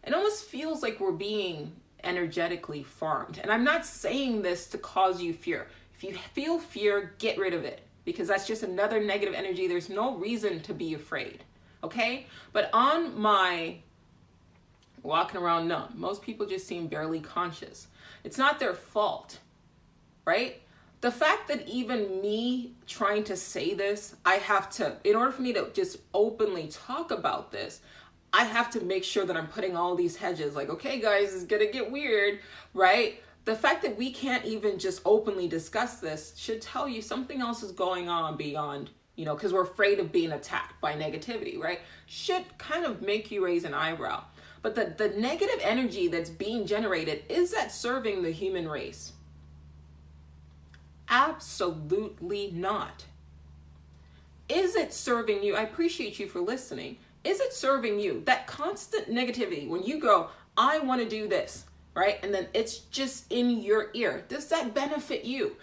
A: It almost feels like we're being energetically farmed. And I'm not saying this to cause you fear. If you feel fear, get rid of it, because that's just another negative energy. There's no reason to be afraid, okay? But on my walking around numb, most people just seem barely conscious. It's not their fault, right? The fact that even me trying to say this, in order for me to just openly talk about this, I have to make sure that I'm putting all these hedges, like, okay, guys, it's gonna get weird, right? The fact that we can't even just openly discuss this should tell you something else is going on beyond, because we're afraid of being attacked by negativity, right? Should kind of make you raise an eyebrow. But the negative energy that's being generated, is that serving the human race? Absolutely not. Is it serving you? I appreciate you for listening. Is it serving you? That constant negativity, when you go, I want to do this, right? And then it's just in your ear. Does that benefit you?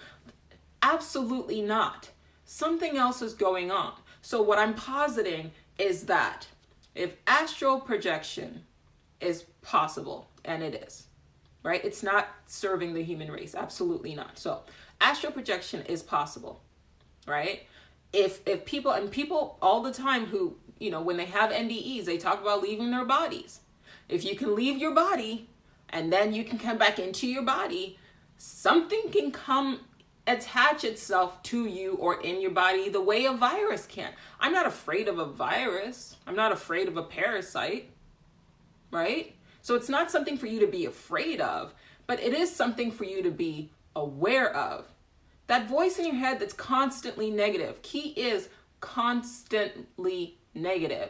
A: Absolutely not. Something else is going on. So what I'm positing is that if astral projection is possible, and it is, right? It's not serving the human race. Absolutely not. So astral projection is possible, right? If people all the time who, when they have NDEs, they talk about leaving their bodies. If you can leave your body and then you can come back into your body, something can come attach itself to you or in your body the way a virus can. I'm not afraid of a virus. I'm not afraid of a parasite, right? So it's not something for you to be afraid of, but it is something for you to be aware of. That voice in your head that's constantly negative. Key is constantly negative.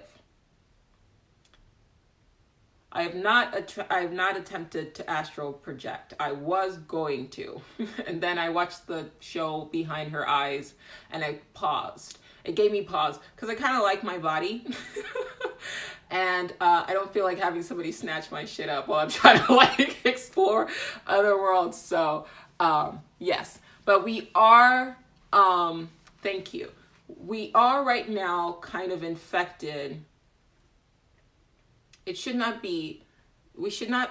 A: I have not attempted to astral project. I was going to. And then I watched the show Behind Her Eyes and I paused. It gave me pause because I kind of like my body. And I don't feel like having somebody snatch my shit up while I'm trying to explore other worlds. So yes, but we are, thank you. We are right now kind of infected. We should not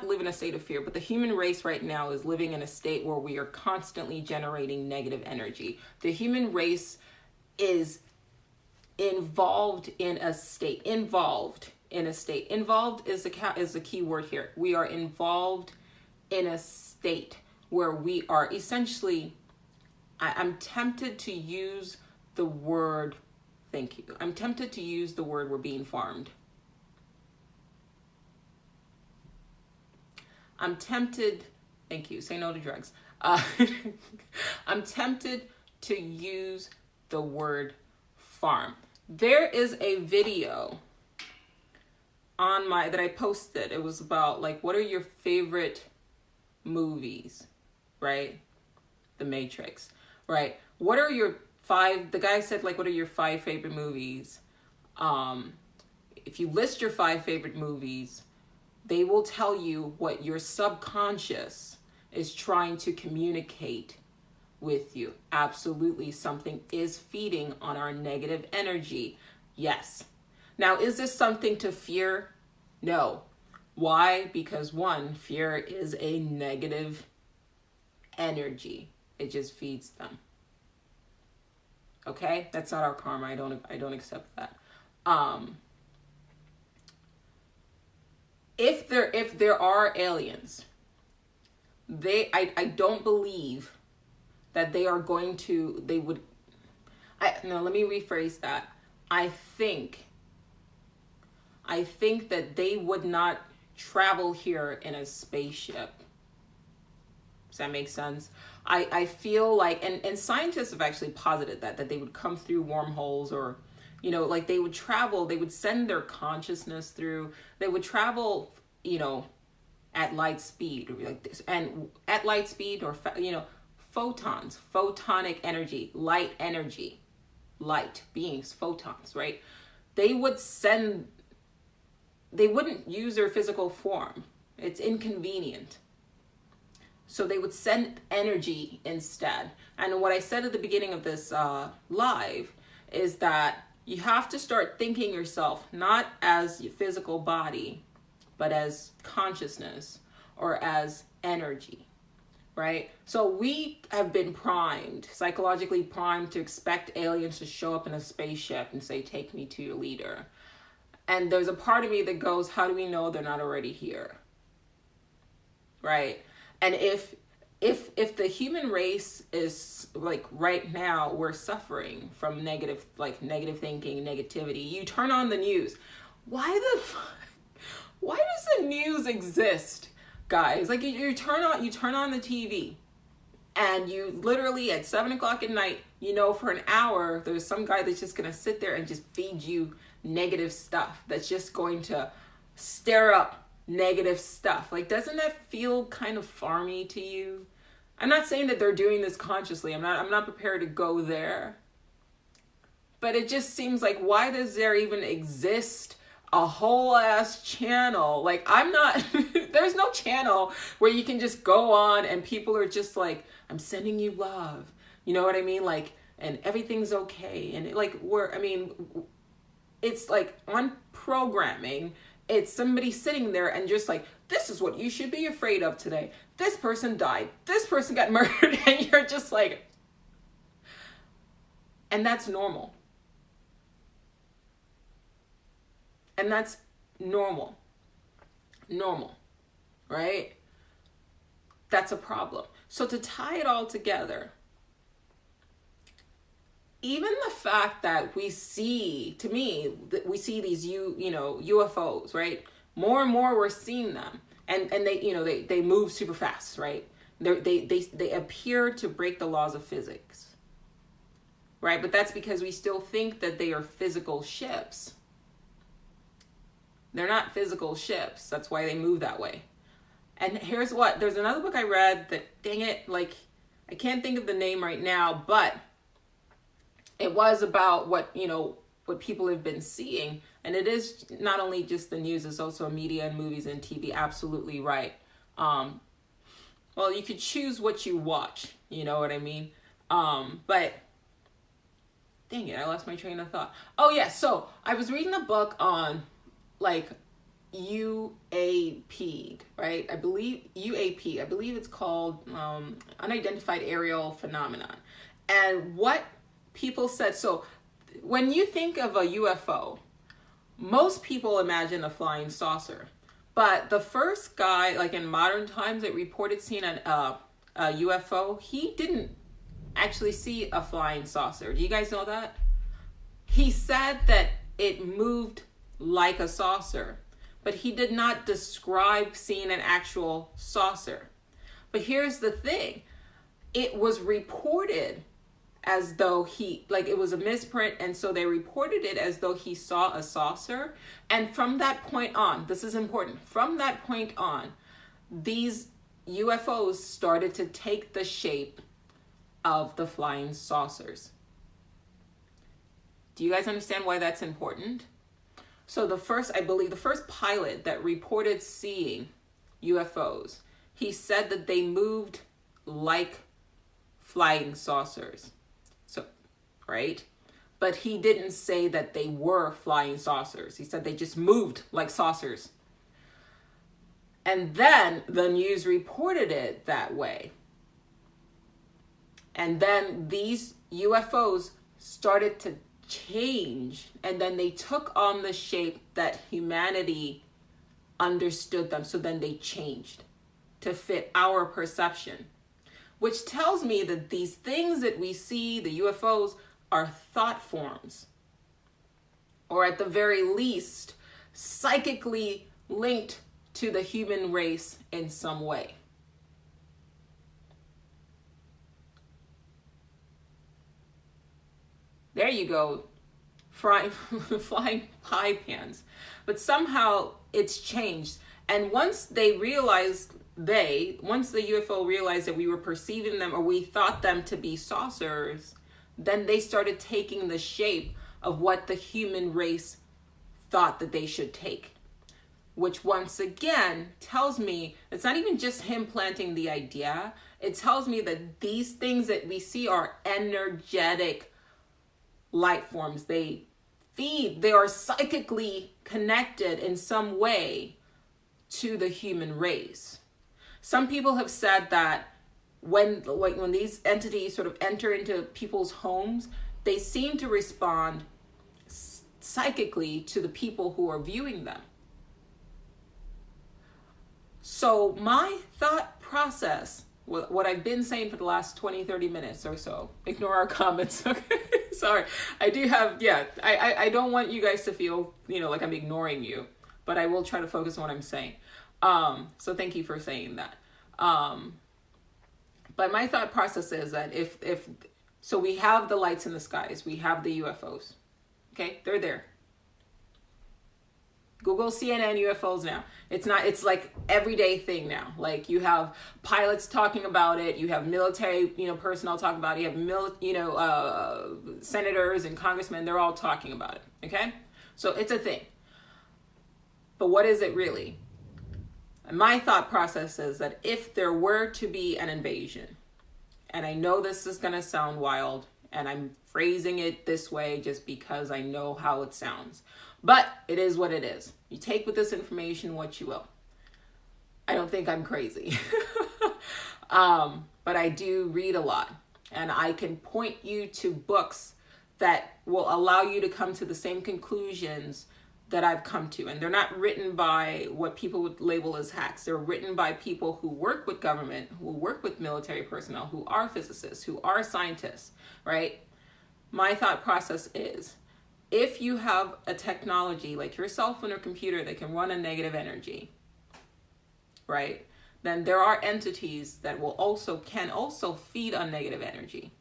A: live in a state of fear, but the human race right now is living in a state where we are constantly generating negative energy. The human race is involved in a state. Involved is the key word here. We are involved in a state where we are essentially, I'm tempted to use the word, thank you. I'm tempted to use the word we're being farmed. I'm tempted, thank you, say no to drugs. I'm tempted to use the word farm. There is a video that I posted. It was about what are your favorite movies, right? The Matrix, right? What are your the guy said what are your 5 favorite movies? If you list your 5 favorite movies, they will tell you what your subconscious is trying to communicate with you. Absolutely, something is feeding on our negative energy. Yes. Now, is this something to fear? No. Why? Because 1, fear is a negative energy. It just feeds them. Okay? That's not our karma. I don't accept that. If there are aliens, I don't believe that let me rephrase that. I think that they would not travel here in a spaceship. Does that make sense? I feel like, and scientists have actually posited that they would come through wormholes or, they would travel, they would send their consciousness through, they would travel, at light speed or like this, and at light speed or, photons, photonic energy, light beings, photons, right? They wouldn't use their physical form. It's inconvenient. So they would send energy instead. And what I said at the beginning of this live is that you have to start thinking yourself not as your physical body, but as consciousness or as energy, right? So we have been primed, psychologically primed, to expect aliens to show up in a spaceship and say, take me to your leader. And there's a part of me that goes, how do we know they're not already here? Right? And if the human race is right now, we're suffering from negative thinking, negativity. You turn on the news. Why does the news exist, guys? You turn on the TV and you literally at 7:00 at night, for an hour, there's some guy that's just going to sit there and just feed you negative stuff. That's just going to stir up negative stuff. Doesn't that feel kind of farmy to you? I'm not saying that they're doing this consciously. I'm not prepared to go there. But it just seems like, why does there even exist a whole ass channel? Like, I'm not, there's no channel where you can just go on and people are just like, I'm sending you love. You know what I mean? Like, and everything's okay. And it's like on programming, it's somebody sitting there and just like, this is what you should be afraid of today. This person died. This person got murdered. And you're just like, and that's normal. And that's normal, right? That's a problem. So to tie it all together, even the fact that we see, to me, we see these UFOs, right? More and more we're seeing them, and they move super fast, right? They appear to break the laws of physics, right? But that's because we still think that they are physical ships. They're not physical ships. That's why they move that way. And here's what, there's another book I read that, dang it, like, I can't think of the name right now, but it was about what people have been seeing. And it is not only just the news, it's also media and movies and TV. Absolutely right. Well, you could choose what you watch, you know what I mean? But dang it, I lost my train of thought. Oh yeah, so I was reading a book on like UAP, right? I believe UAP. I believe it's called unidentified aerial phenomenon. And what people said, so when you think of a UFO, most people imagine a flying saucer. But the first guy, like in modern times, that reported seeing a UFO, he didn't actually see a flying saucer. Do you guys know that? He said that it moved like a saucer, but he did not describe seeing an actual saucer. But here's the thing. It was reported as though it was a misprint, and so they reported it as though he saw a saucer. And from that point on, this is important, from that point on, these UFOs started to take the shape of the flying saucers. Do you guys understand why that's important? So the first pilot that reported seeing UFOs, he said that they moved like flying saucers. So, right? But he didn't say that they were flying saucers. He said they just moved like saucers. And then the news reported it that way. And then these UFOs started to change, and then they took on the shape that humanity understood them. So then they changed to fit our perception, which tells me that these things that we see, the UFOs, are thought forms, or at the very least, psychically linked to the human race in some way. There you go, flying pie pans. But somehow it's changed. And once the UFO realized that we were perceiving them, or we thought them to be saucers, then they started taking the shape of what the human race thought that they should take. Which once again tells me it's not even just him planting the idea. It tells me that these things that we see are energetic light forms. They are psychically connected in some way to the human race. Some people have said that when these entities sort of enter into people's homes, they seem to respond psychically to the people who are viewing them. So my thought process, what I've been saying for the last 20, 30 minutes or so, ignore our comments, okay? Sorry. I do have, I don't want you guys to feel, like I'm ignoring you, but I will try to focus on what I'm saying. So thank you for saying that. But my thought process is that so we have the lights in the skies, we have the UFOs, okay? They're there. Google CNN UFOs now. It's like everyday thing now. Like you have pilots talking about it, you have military, personnel talking about it, you have senators and congressmen, they're all talking about it. Okay? So it's a thing. But what is it really? And my thought process is that if there were to be an invasion, and I know this is going to sound wild, and I'm phrasing it this way just because I know how it sounds, but it is what it is. You take with this information what you will. I don't think I'm crazy. But I do read a lot, and I can point you to books that will allow you to come to the same conclusions that I've come to. And they're not written by what people would label as hacks. They're written by people who work with government, who work with military personnel, who are physicists, who are scientists, right? My thought process is, if you have a technology like your cell phone or computer that can run on negative energy, right? Then there are entities that can also feed on negative energy.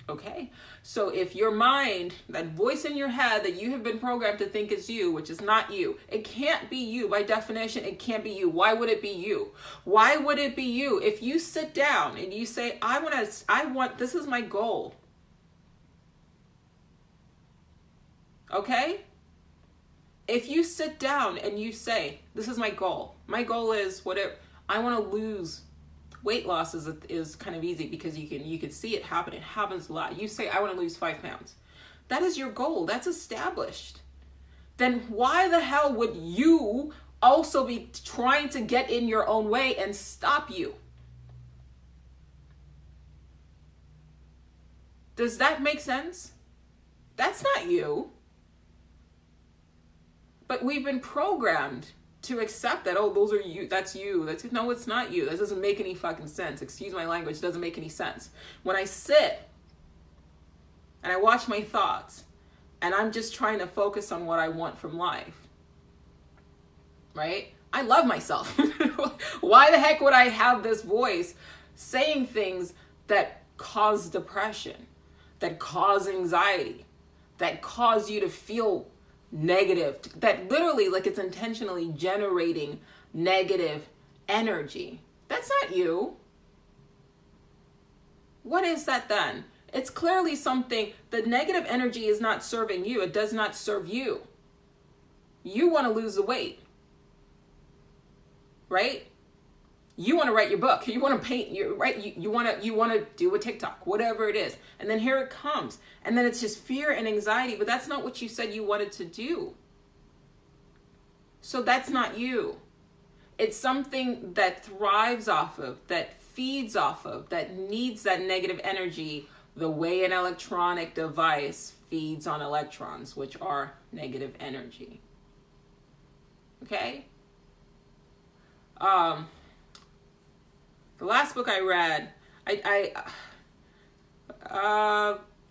A: Okay, so if your mind, that voice in your head that you have been programmed to think is you, which is not you, it can't be you. By definition, it can't be you. Why would it be you? Why would it be you? If you sit down and you say, this is my goal. Okay? If you sit down and you say, this is my goal. My goal is whatever. I want to lose. Weight loss is kind of easy because you can see it happen. It happens a lot. You say, I want to lose 5 pounds. That is your goal. That's established. Then why the hell would you also be trying to get in your own way and stop you? Does that make sense? That's not you. But we've been programmed to accept that, those are you, that's you. No, it's not you. That doesn't make any fucking sense. Excuse my language, it doesn't make any sense. When I sit and I watch my thoughts and I'm just trying to focus on what I want from life, right? I love myself. Why the heck would I have this voice saying things that cause depression, that cause anxiety, that cause you to feel negative, that literally, like, it's intentionally generating negative energy? That's not you. What is that then? It's clearly something. The negative energy is not serving you. It does not serve you. You want to lose the weight, right? You want to write your book. You want to paint your, right? You want to do a TikTok, whatever it is. And then here it comes. And then it's just fear and anxiety, but that's not what you said you wanted to do. So that's not you. It's something that thrives off of, that feeds off of, that needs that negative energy the way an electronic device feeds on electrons, which are negative energy. Okay? The last book I read,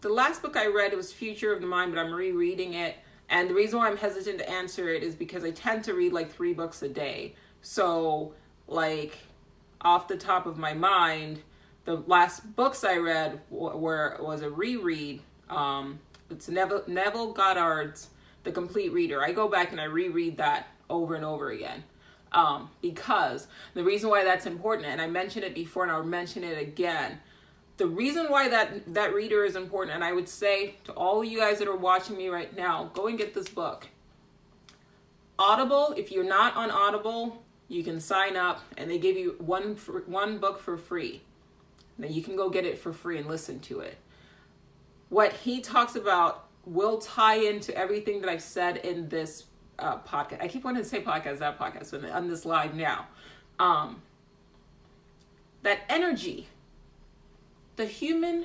A: the last book I read was Future of the Mind, but I'm rereading it. And the reason why I'm hesitant to answer it is because I tend to read like 3 books a day. So, like, off the top of my mind, the last books I read was a reread. It's Neville Goddard's The Complete Reader. I go back and I reread that over and over again. Because the reason why that's important, and I mentioned it before and I'll mention it again, the reason why that reader is important, and I would say to all of you guys that are watching me right now, go and get this book. Audible, if you're not on Audible, you can sign up and they give you one book for free. Then you can go get it for free and listen to it. What he talks about will tie into everything that I've said in this podcast. I keep wanting to say podcast, that podcast, but on this live now. That energy, a human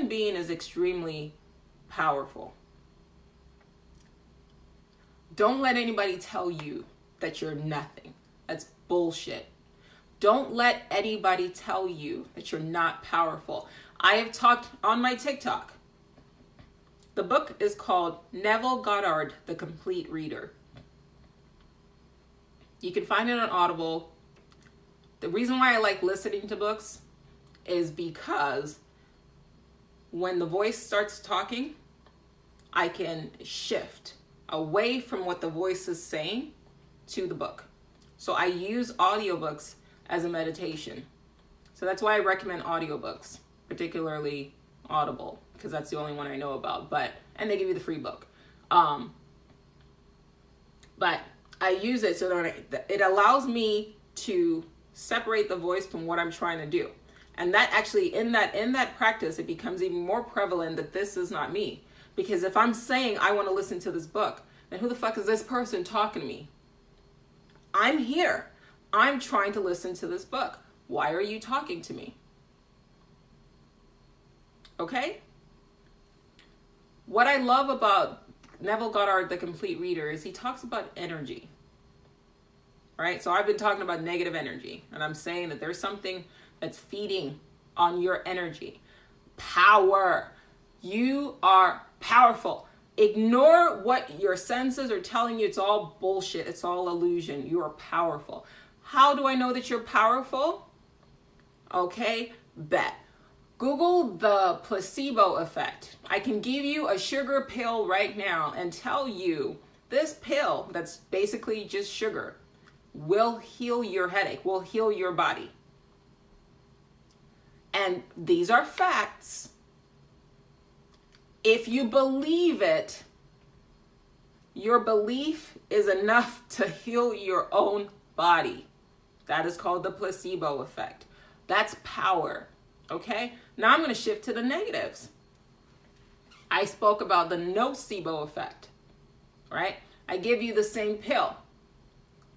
A: being is extremely powerful. Don't let anybody tell you that you're nothing. That's bullshit. Don't let anybody tell you that you're not powerful. I have talked on my TikTok. The book is called Neville Goddard, The Complete Reader. You can find it on Audible. The reason why I like listening to books is because when the voice starts talking, I can shift away from what the voice is saying to the book. So I use audiobooks as a meditation. So that's why I recommend audiobooks, particularly Audible, because that's the only one I know about. And they give you the free book. But I use it so that it allows me to separate the voice from what I'm trying to do. And that actually, in that practice, it becomes even more prevalent that this is not me. Because if I'm saying I want to listen to this book, then who the fuck is this person talking to me? I'm here. I'm trying to listen to this book. Why are you talking to me? Okay? What I love about Neville Goddard, the Complete Reader, is he talks about energy. Right? So I've been talking about negative energy, and I'm saying that there's something that's feeding on your energy. Power. You are powerful. Ignore what your senses are telling you. It's all bullshit. It's all illusion. You are powerful. How do I know that you're powerful? Okay, bet. Google the placebo effect. I can give you a sugar pill right now and tell you this pill that's basically just sugar will heal your headache, will heal your body. And these are facts. If you believe it, your belief is enough to heal your own body. That is called the placebo effect. That's power. Okay? Now I'm going to shift to the negatives. I spoke about the nocebo effect. Right? I give you the same pill.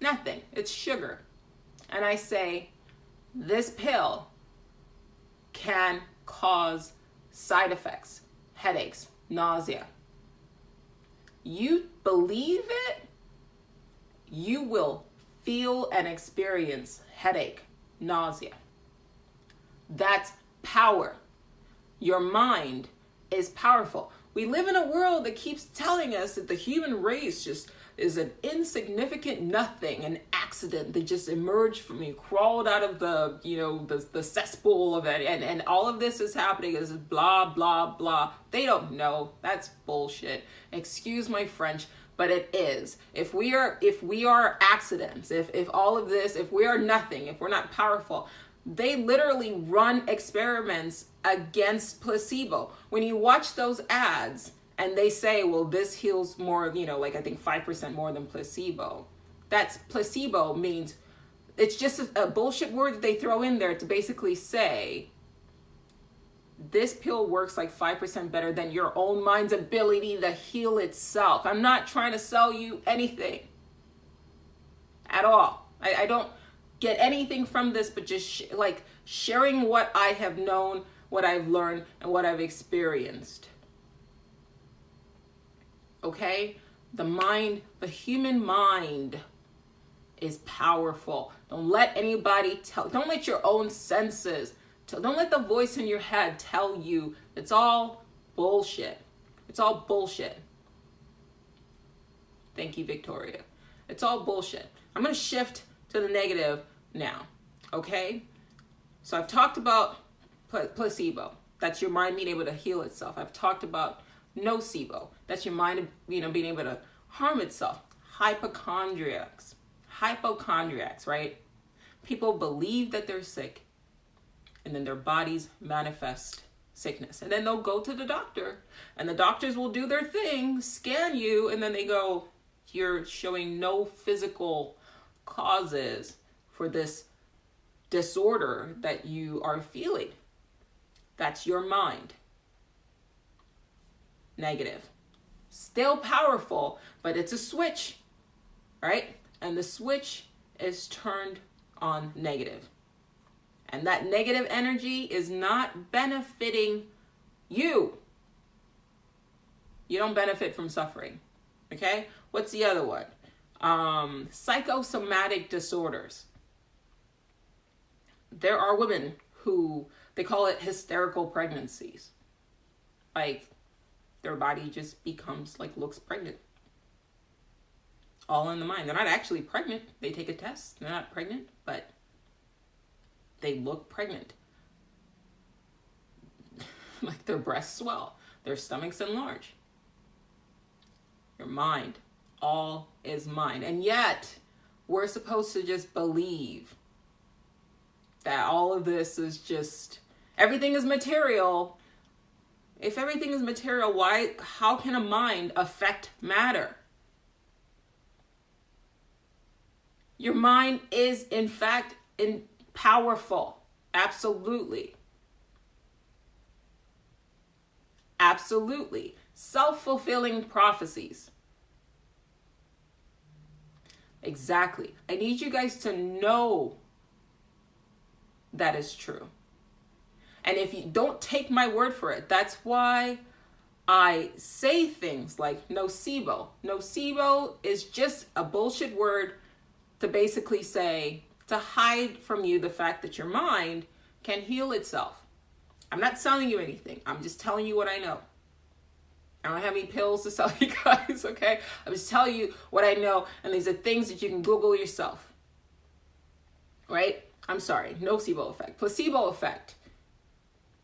A: Nothing. It's sugar. And I say, this pill can cause side effects, headaches, nausea. You believe it, you will feel and experience headache, nausea. That's power. Your mind is powerful. We live in a world that keeps telling us that the human race just is an insignificant nothing, an accident that just emerged from you, crawled out of the cesspool of it, and all of this is happening is blah, blah, blah. They don't know. That's bullshit. Excuse my French, but it is. If we are accidents, if all of this, if we are nothing, if we're not powerful, they literally run experiments against placebo. When you watch those ads and they say, well, this heals more, like I think 5% more than placebo. That's placebo means it's just a bullshit word that they throw in there to basically say, this pill works like 5% better than your own mind's ability to heal itself. I'm not trying to sell you anything at all. I don't get anything from this, but just sharing what I have known, what I've learned, and what I've experienced. Okay? The human mind is powerful. Don't let anybody don't let your own senses, don't let the voice in your head tell you it's all bullshit. It's all bullshit. Thank you, Victoria. It's all bullshit. I'm going to shift to the negative now. Okay? So I've talked about placebo. That's your mind being able to heal itself. I've talked about nocebo. That's your mind, being able to harm itself. Hypochondriacs, right? People believe that they're sick, and then their bodies manifest sickness. And then they'll go to the doctor, and the doctors will do their thing, scan you, and then they go, you're showing no physical causes for this disorder that you are feeling. That's your mind. Negative. Still powerful, but it's a switch, right? And the switch is turned on negative. And that negative energy is not benefiting you. You don't benefit from suffering. Okay? What's the other one? Psychosomatic disorders. There are women who, they call it hysterical pregnancies. Like, their body just becomes looks pregnant. All in the mind. They're not actually pregnant. They take a test. They're not pregnant, but they look pregnant. Like their breasts swell. Their stomachs enlarge. Your mind. All is mind. And yet, we're supposed to just believe that all of this is just, everything is material. If everything is material, how can a mind affect matter? Your mind is, in fact, powerful. Absolutely. Absolutely. Self-fulfilling prophecies. Exactly. I need you guys to know that is true. And if you don't take my word for it, that's why I say things like nocebo. Nocebo is just a bullshit word to basically say, to hide from you the fact that your mind can heal itself. I'm not selling you anything. I'm just telling you what I know. I don't have any pills to sell you guys, okay? I'm just telling you what I know, and these are things that you can Google yourself. Right? I'm sorry. Nocebo effect. Placebo effect.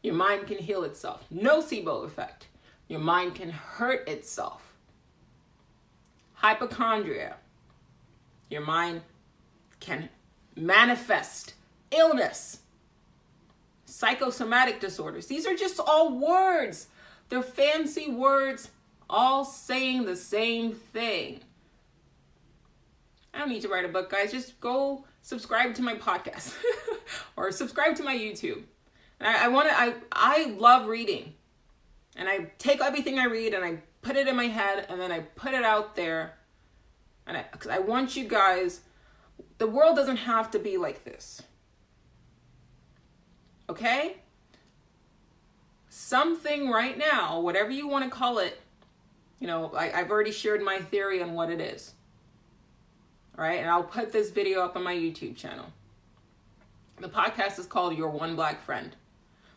A: Your mind can heal itself. Nocebo effect. Your mind can hurt itself. Hypochondria. Your mind can manifest illness. Psychosomatic disorders. These are just all words. They're fancy words, all saying the same thing. I don't need to write a book, guys. Just go subscribe to my podcast or subscribe to my YouTube. And I love reading, and I take everything I read and I put it in my head, and then I put it out there. And because I want you guys, the world doesn't have to be like this. Okay? Something right now, whatever you want to call it, I've already shared my theory on what it is. All right? And I'll put this video up on my YouTube channel. The podcast is called Your One Black Friend.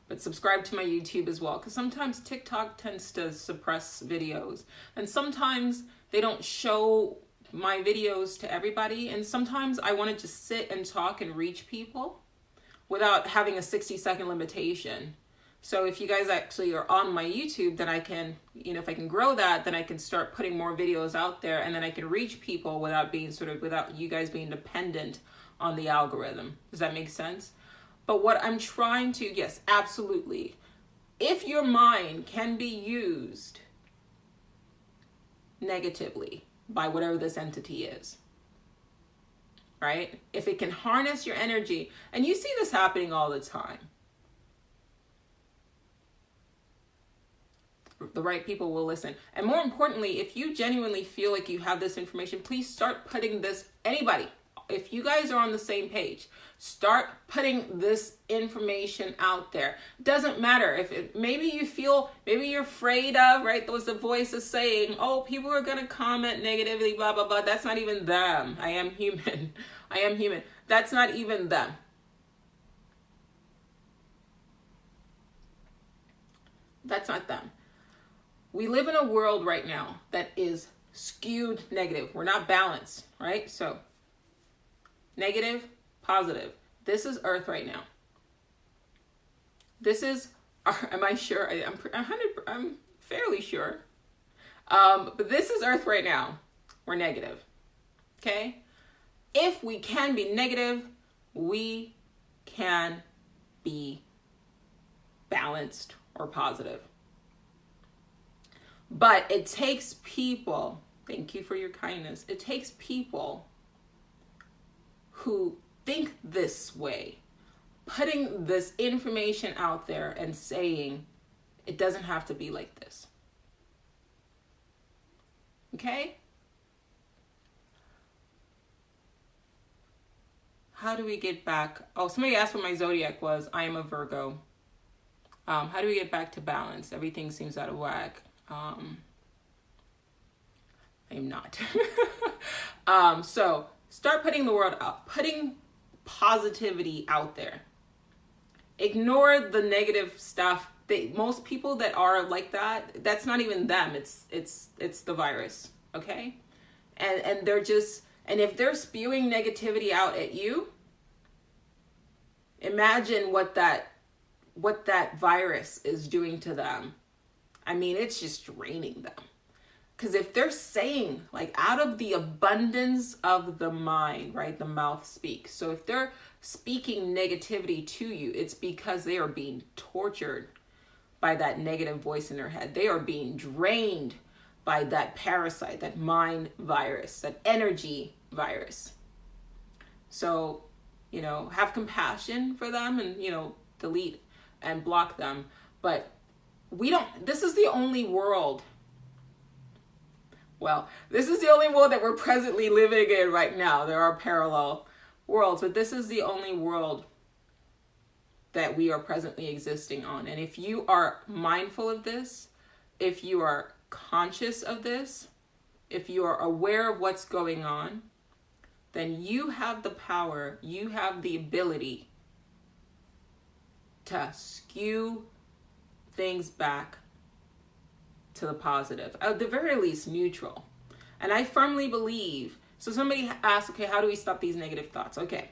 A: But subscribe to my YouTube as well, because sometimes TikTok tends to suppress videos. And sometimes they don't show my videos to everybody. And sometimes I want to just sit and talk and reach people without having a 60-second limitation. So if you guys actually are on my YouTube, then I can, if I can grow that, then I can start putting more videos out there, and then I can reach people without you guys being dependent on the algorithm. Does that make sense? But what I'm trying to, yes, absolutely. If your mind can be used negatively by whatever this entity is, right? If it can harness your energy, and you see this happening all the time, the right people will listen. And more importantly, if you genuinely feel like you have this information, please start putting this, anybody, if you guys are on the same page, start putting this information out there. Doesn't matter if maybe you're afraid of, right? Those the voices saying, oh, people are going to comment negatively, blah, blah, blah. That's not even them. I am human. I am human. That's not even them. That's not them. We live in a world right now that is skewed negative. We're not balanced, right? So negative, positive. This is Earth right now. This is, am I sure? I'm fairly sure. But this is Earth right now. We're negative. Okay? If we can be negative, we can be balanced or positive. But it takes people, thank you for your kindness, it takes people who think this way, putting this information out there and saying, it doesn't have to be like this. Okay? How do we get back? Oh, somebody asked what my zodiac was. I am a Virgo. How do we get back to balance? Everything seems out of whack. I am not. So start putting the word out, putting positivity out there. Ignore the negative stuff. Most people that are like that, that's not even them. It's the virus. Okay. And they're just, and if they're spewing negativity out at you, imagine what that virus is doing to them. I mean, it's just draining them. Because if they're saying, like, out of the abundance of the mind, right, the mouth speaks. So if they're speaking negativity to you, it's because they are being tortured by that negative voice in their head. They are being drained by that parasite, that mind virus, that energy virus. So, you know, have compassion for them and, you know, delete and block them. But this is the only world. Well, this is the only world that we're presently living in right now. There are parallel worlds, but this is the only world that we are presently existing on. And if you are mindful of this, if you are conscious of this, if you are aware of what's going on, then you have the power, you have the ability to skew things back to the positive, at the very least neutral. And I firmly believe, so somebody asked, okay, how do we stop these negative thoughts? Okay,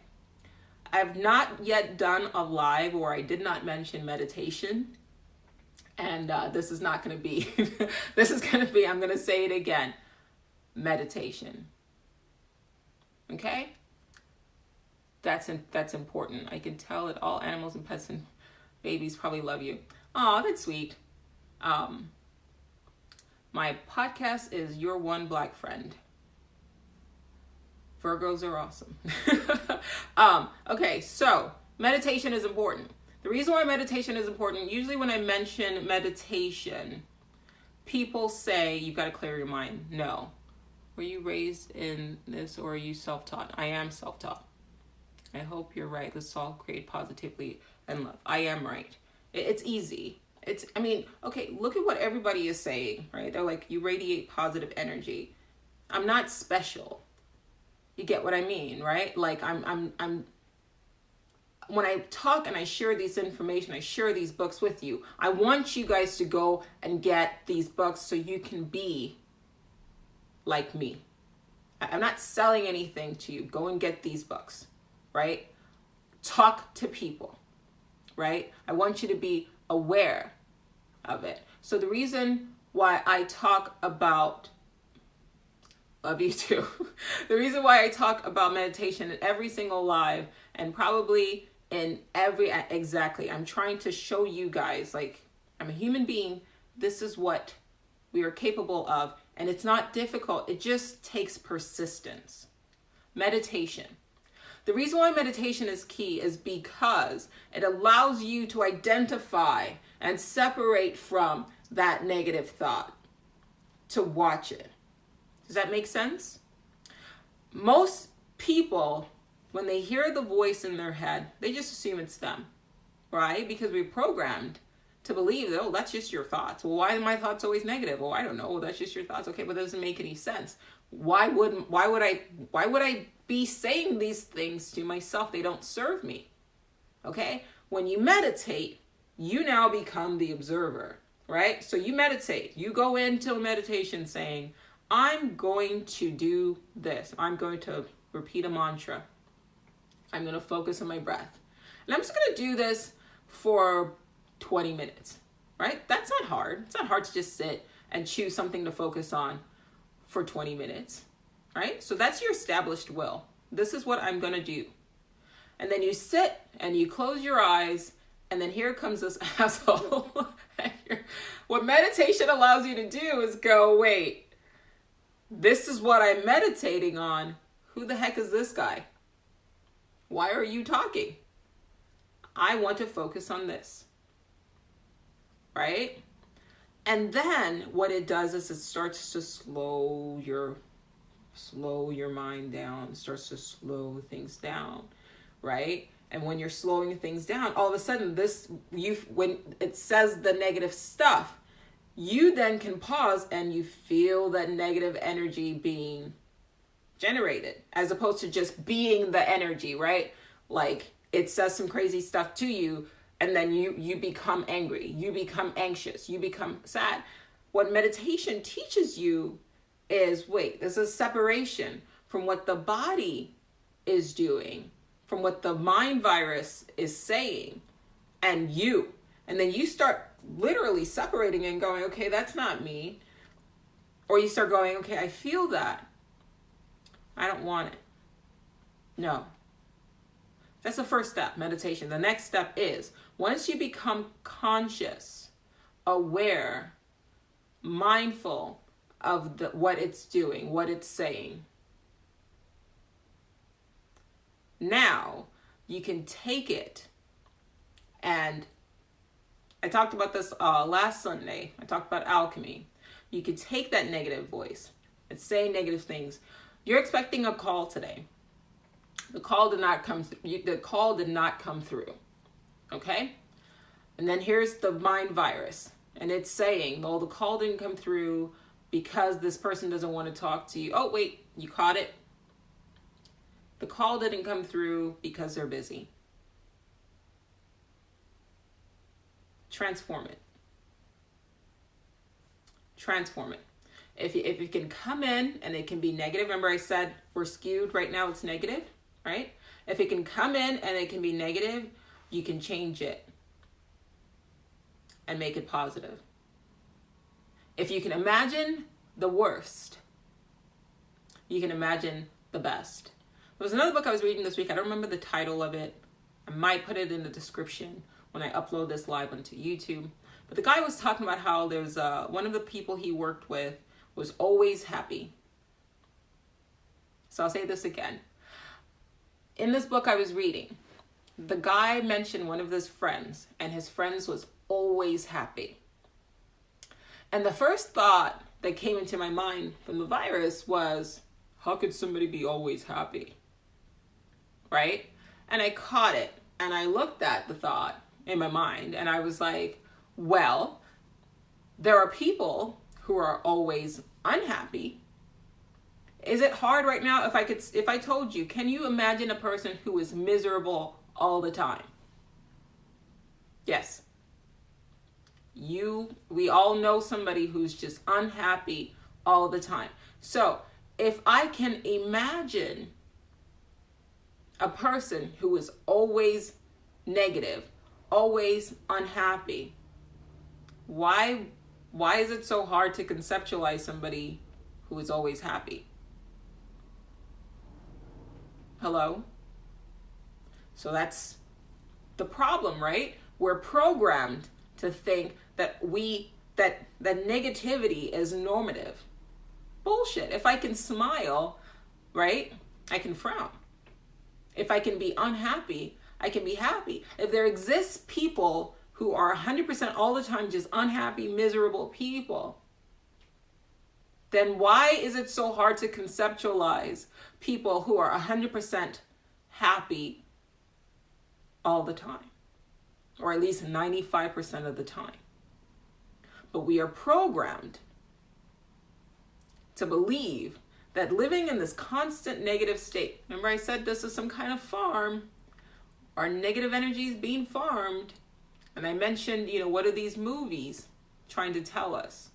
A: I've not yet done a live where I did not mention meditation. And this is not going to be, I'm going to say it again, meditation. Okay? That's important. I can tell that all animals and pets and babies probably love you. Oh, that's sweet. My podcast is Your One Black Friend. Virgos are awesome. Okay, so meditation is important. The reason why meditation is important, usually when I mention meditation, people say, you've got to clear your mind. No. Were you raised in this or are you self-taught? I am self-taught. I hope you're right. Let's all create positively and love. I am right. It's easy. Okay, look at what everybody is saying, right? They're like, you radiate positive energy. I'm not special. You get what I mean, right? Like I'm when I talk and I share this information, I share these books with you, I want you guys to go and get these books so you can be like me. I'm not selling anything to you. Go and get these books, right? Talk to people, right? I want you to be aware of it. So the reason why I talk about, love you too. The reason why I talk about meditation in every single live and probably in every, exactly, I'm trying to show you guys, like, I'm a human being. This is what we are capable of. And it's not difficult. It just takes persistence. Meditation. The reason why meditation is key is because it allows you to identify and separate from that negative thought, to watch it. Does that make sense? Most people, when they hear the voice in their head, they just assume it's them, right? Because we're programmed to believe that, oh, that's just your thoughts. Well, why are my thoughts always negative? Well, I don't know. Well, that's just your thoughts. Okay, but that doesn't make any sense. Why would I be saying these things to myself? They don't serve me. Okay? When you meditate, you now become the observer, right? So you meditate. You go into a meditation saying, I'm going to do this. I'm going to repeat a mantra. I'm going to focus on my breath. And I'm just going to do this for 20 minutes, right? That's not hard. It's not hard to just sit and choose something to focus on for 20 minutes, right? So that's your established will. This is what I'm going to do. And then you sit and you close your eyes, and then here comes this asshole. What meditation allows you to do is go, wait, this is what I'm meditating on. Who the heck is this guy? Why are you talking? I want to focus on this. Right? And then what it does is it starts to slow your mind down, starts to slow things down, right? And when you're slowing things down, all of a sudden when it says the negative stuff, you then can pause and you feel that negative energy being generated, as opposed to just being the energy, right? Like it says some crazy stuff to you, and then you become angry, you become anxious, you become sad. What meditation teaches you is, wait, there's a separation from what the body is doing, from what the mind virus is saying, and you. And then you start literally separating and going, okay, that's not me. Or you start going, okay, I feel that. I don't want it. No. That's the first step, meditation. The next step is, once you become conscious, aware, mindful of what it's doing, what it's saying, now you can take it, and I talked about this last Sunday. I talked about alchemy. You can take that negative voice. It's saying negative things. You're expecting a call today. The call did not come. The call did not come through. Okay? And then here's the mind virus. And it's saying, well, the call didn't come through because this person doesn't want to talk to you. Oh, wait, you caught it? The call didn't come through because they're busy. Transform it. Transform it. If it can come in and it can be negative, remember I said we're skewed right now, it's negative, right? If it can come in and it can be negative, you can change it and make it positive. If you can imagine the worst, you can imagine the best. There was another book I was reading this week. I don't remember the title of it. I might put it in the description when I upload this live onto YouTube. But the guy was talking about how there's one of the people he worked with was always happy. So I'll say this again. In this book I was reading, the guy mentioned one of his friends, and his friends was always happy. And the first thought that came into my mind from the virus was, how could somebody be always happy? Right? And I caught it, and I looked at the thought in my mind, and I was like, well, there are people who are always unhappy. Is it hard right now if I told you, can you imagine a person who is miserable all the time? Yes. We all know somebody who's just unhappy all the time. So if I can imagine a person who is always negative, always unhappy, why is it so hard to conceptualize somebody who is always happy? Hello? So that's the problem, right? We're programmed to think that that negativity is normative. Bullshit. If I can smile, right, I can frown. If I can be unhappy, I can be happy. If there exists people who are 100% all the time just unhappy, miserable people, then why is it so hard to conceptualize people who are 100% happy all the time? Or at least 95% of the time. But we are programmed to believe that living in this constant negative state, remember I said this is some kind of farm, our negative energy is being farmed. And I mentioned, what are these movies trying to tell us?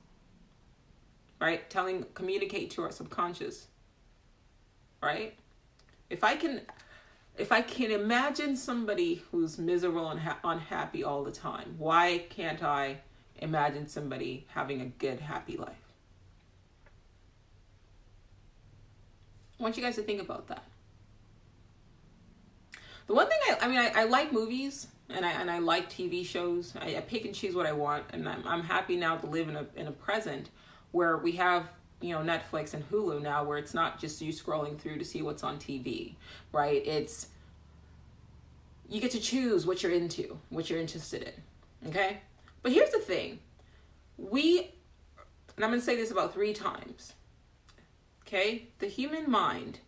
A: Right? Communicate to our subconscious. Right? If I can imagine somebody who's miserable and unhappy all the time, why can't I imagine somebody having a good, happy life? I want you guys to think about that. The one thing I like movies and I like TV shows. I pick and choose what I want, and I'm happy now to live in a present where we have Netflix and Hulu now, where it's not just you scrolling through to see what's on TV, right? It's you get to choose what you're into, what you're interested in, okay? But here's the thing. And I'm going to say this about 3 times, okay? The human mind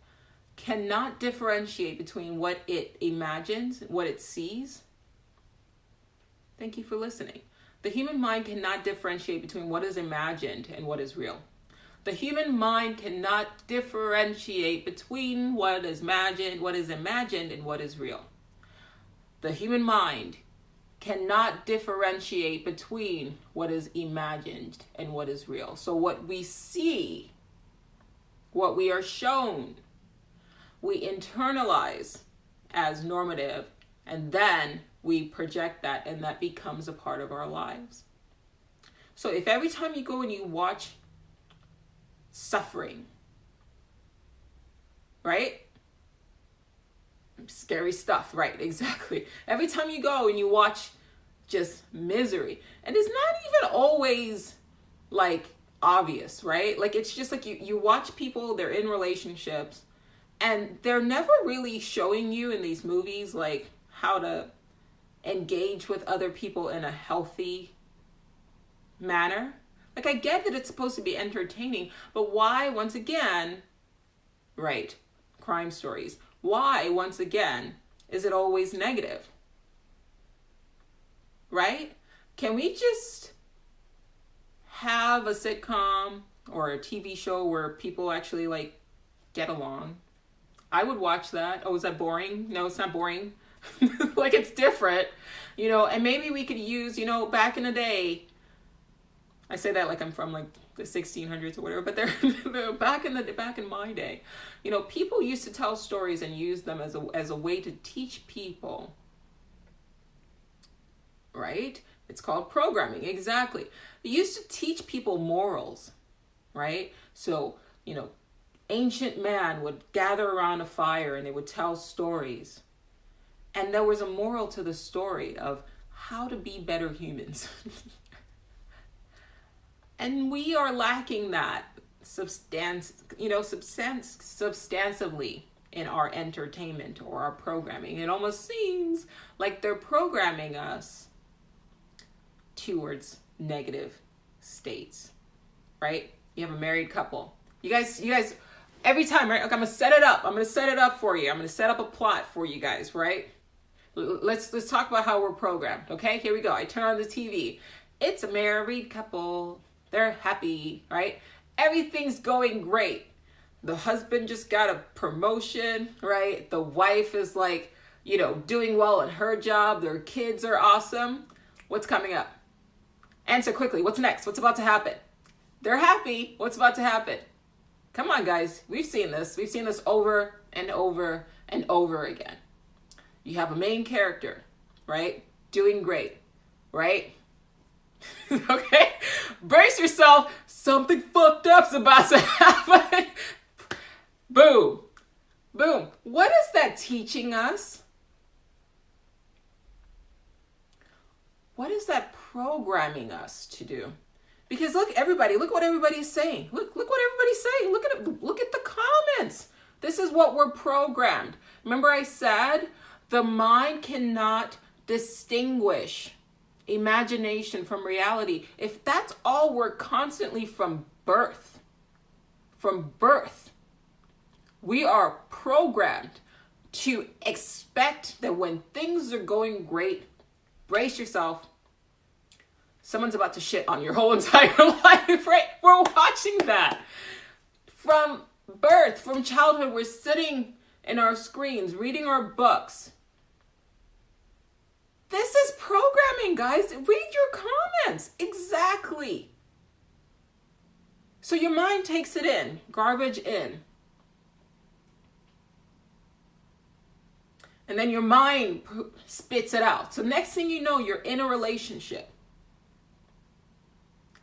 A: cannot differentiate between what it imagines, what it sees. Thank you for listening. The human mind cannot differentiate between what is imagined and what is real. The human mind cannot differentiate between what is imagined and what is real. The human mind cannot differentiate between what is imagined and what is real. So what we see, what we are shown, we internalize as normative, and then we project that, and that becomes a part of our lives. So if every time you go and you watch suffering. Right? Scary stuff, right? Exactly. Every time you go and you watch just misery, and it's not even always like obvious, right? Like it's just like you watch people, they're in relationships, and they're never really showing you in these movies like how to engage with other people in a healthy manner. Like I get that it's supposed to be entertaining, but why, once again, right, crime stories, why, once again, is it always negative? Right? Can we just have a sitcom or a TV show where people actually like get along? I would watch that. Oh, is that boring? No, it's not boring. Like it's different, you know, and maybe we could use, you know, back in the day, I say that like I'm from like the 1600s or whatever, but they're back in my day, you know, people used to tell stories and use them as a way to teach people. Right? It's called programming. Exactly. They used to teach people morals, right? So, you know, ancient man would gather around a fire and they would tell stories. And there was a moral to the story of how to be better humans. And we are lacking that substantively in our entertainment or our programming. It almost seems like they're programming us towards negative states, right? You have a married couple. You guys, every time, right? Okay, I'm gonna set it up for you. I'm gonna set up a plot for you guys, right? Let's talk about how we're programmed. Okay, here we go. I turn on the TV. It's a married couple. They're happy, right? Everything's going great. The husband just got a promotion, right? The wife is like, you know, doing well in her job. Their kids are awesome. What's coming up? Answer quickly. What's next? What's about to happen? They're happy. What's about to happen? Come on, guys. We've seen this. We've seen this over and over and over again. You have a main character, right? Doing great, right? Okay? Brace yourself. Something fucked up's about to happen. Boom. Boom. What is that teaching us? What is that programming us to do? Because look what everybody's saying. Look what everybody's saying. Look at it. Look at the comments. This is what we're programmed. Remember I said the mind cannot distinguish imagination from reality. If that's all we're constantly from birth, we are programmed to expect that when things are going great, brace yourself, someone's about to shit on your whole entire life, right? We're watching that. From birth, from childhood, we're sitting in our screens, reading our books. This is programming, guys. Read your comments. Exactly. So your mind takes it in, garbage in. And then your mind spits it out. So next thing you know, you're in a relationship.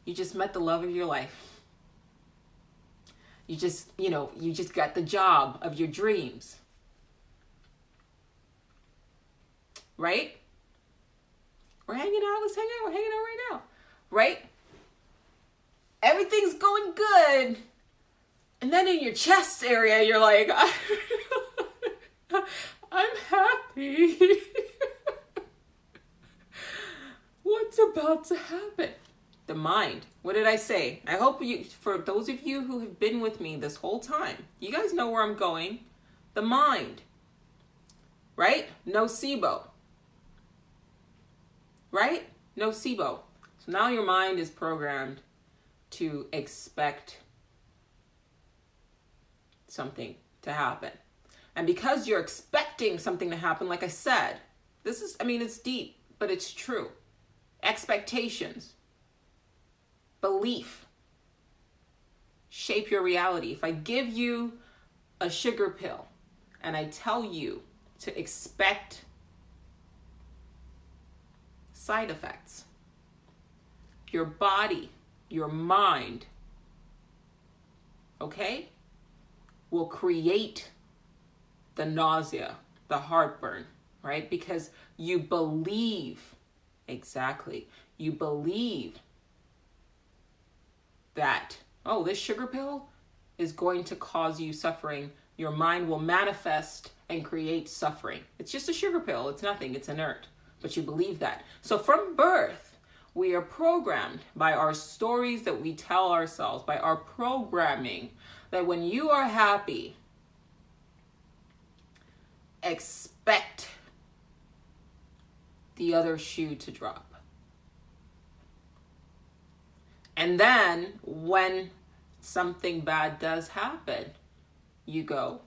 A: You just met the love of your life. You just got the job of your dreams. Right? We're hanging out. Let's hang out. We're hanging out right now. Right? Everything's going good. And then in your chest area, you're like, I'm happy. What's about to happen? The mind. What did I say? I hope for those of you who have been with me this whole time, you guys know where I'm going. The mind. Right? Nocebo. Right? Nocebo. So now your mind is programmed to expect something to happen. And because you're expecting something to happen, like I said, it's deep, but it's true. Expectations, belief, shape your reality. If I give you a sugar pill and I tell you to expect side effects, your body, your mind okay, will create the nausea, the heartburn, right? Because you believe, exactly, you believe that, oh, this sugar pill is going to cause you suffering. Your mind will manifest and create suffering. It's just a sugar pill. It's nothing. It's inert. But you believe that. So from birth, we are programmed by our stories that we tell ourselves, by our programming, that when you are happy, expect the other shoe to drop. And then when something bad does happen, you go,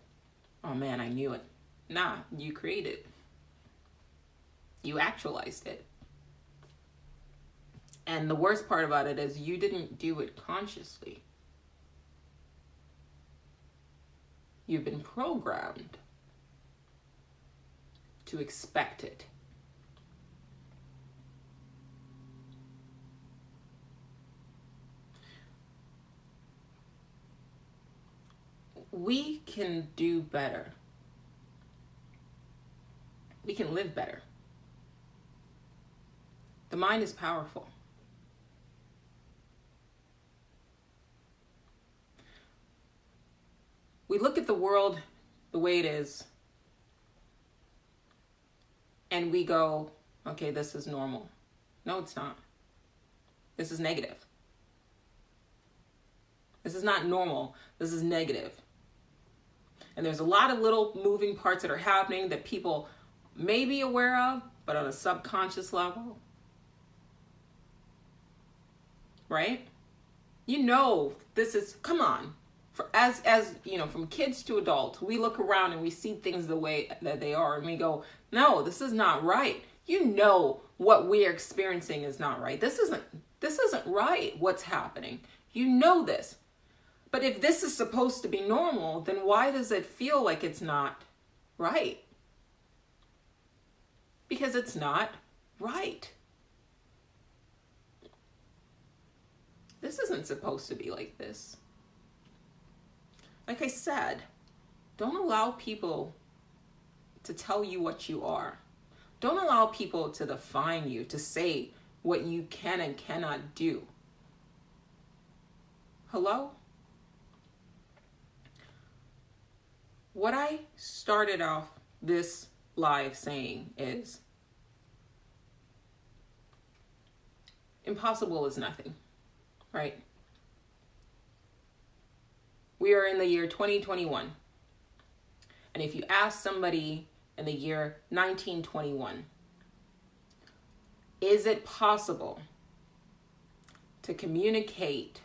A: oh man, I knew it. Nah, you created it. You actualized it. And the worst part about it is you didn't do it consciously. You've been programmed to expect it. We can do better. We can live better. The mind is powerful. We look at the world the way it is, and we go, okay, this is normal. No, it's not. This is negative. This is not normal. This is negative. And there's a lot of little moving parts that are happening that people may be aware of, but on a subconscious level. Right? You know, this is, come on. As you know, from kids to adults, we look around and we see things the way that they are, and we go, no, this is not right. You know what we are experiencing is not right. This isn't right, what's happening. You know this. But if this is supposed to be normal, then why does it feel like it's not right? Because it's not right. This isn't supposed to be like this. Like I said, don't allow people to tell you what you are. Don't allow people to define you, to say what you can and cannot do. Hello? What I started off this live saying is, impossible is nothing, right? We are in the year 2021. And if you ask somebody in the year 1921, is it possible to communicate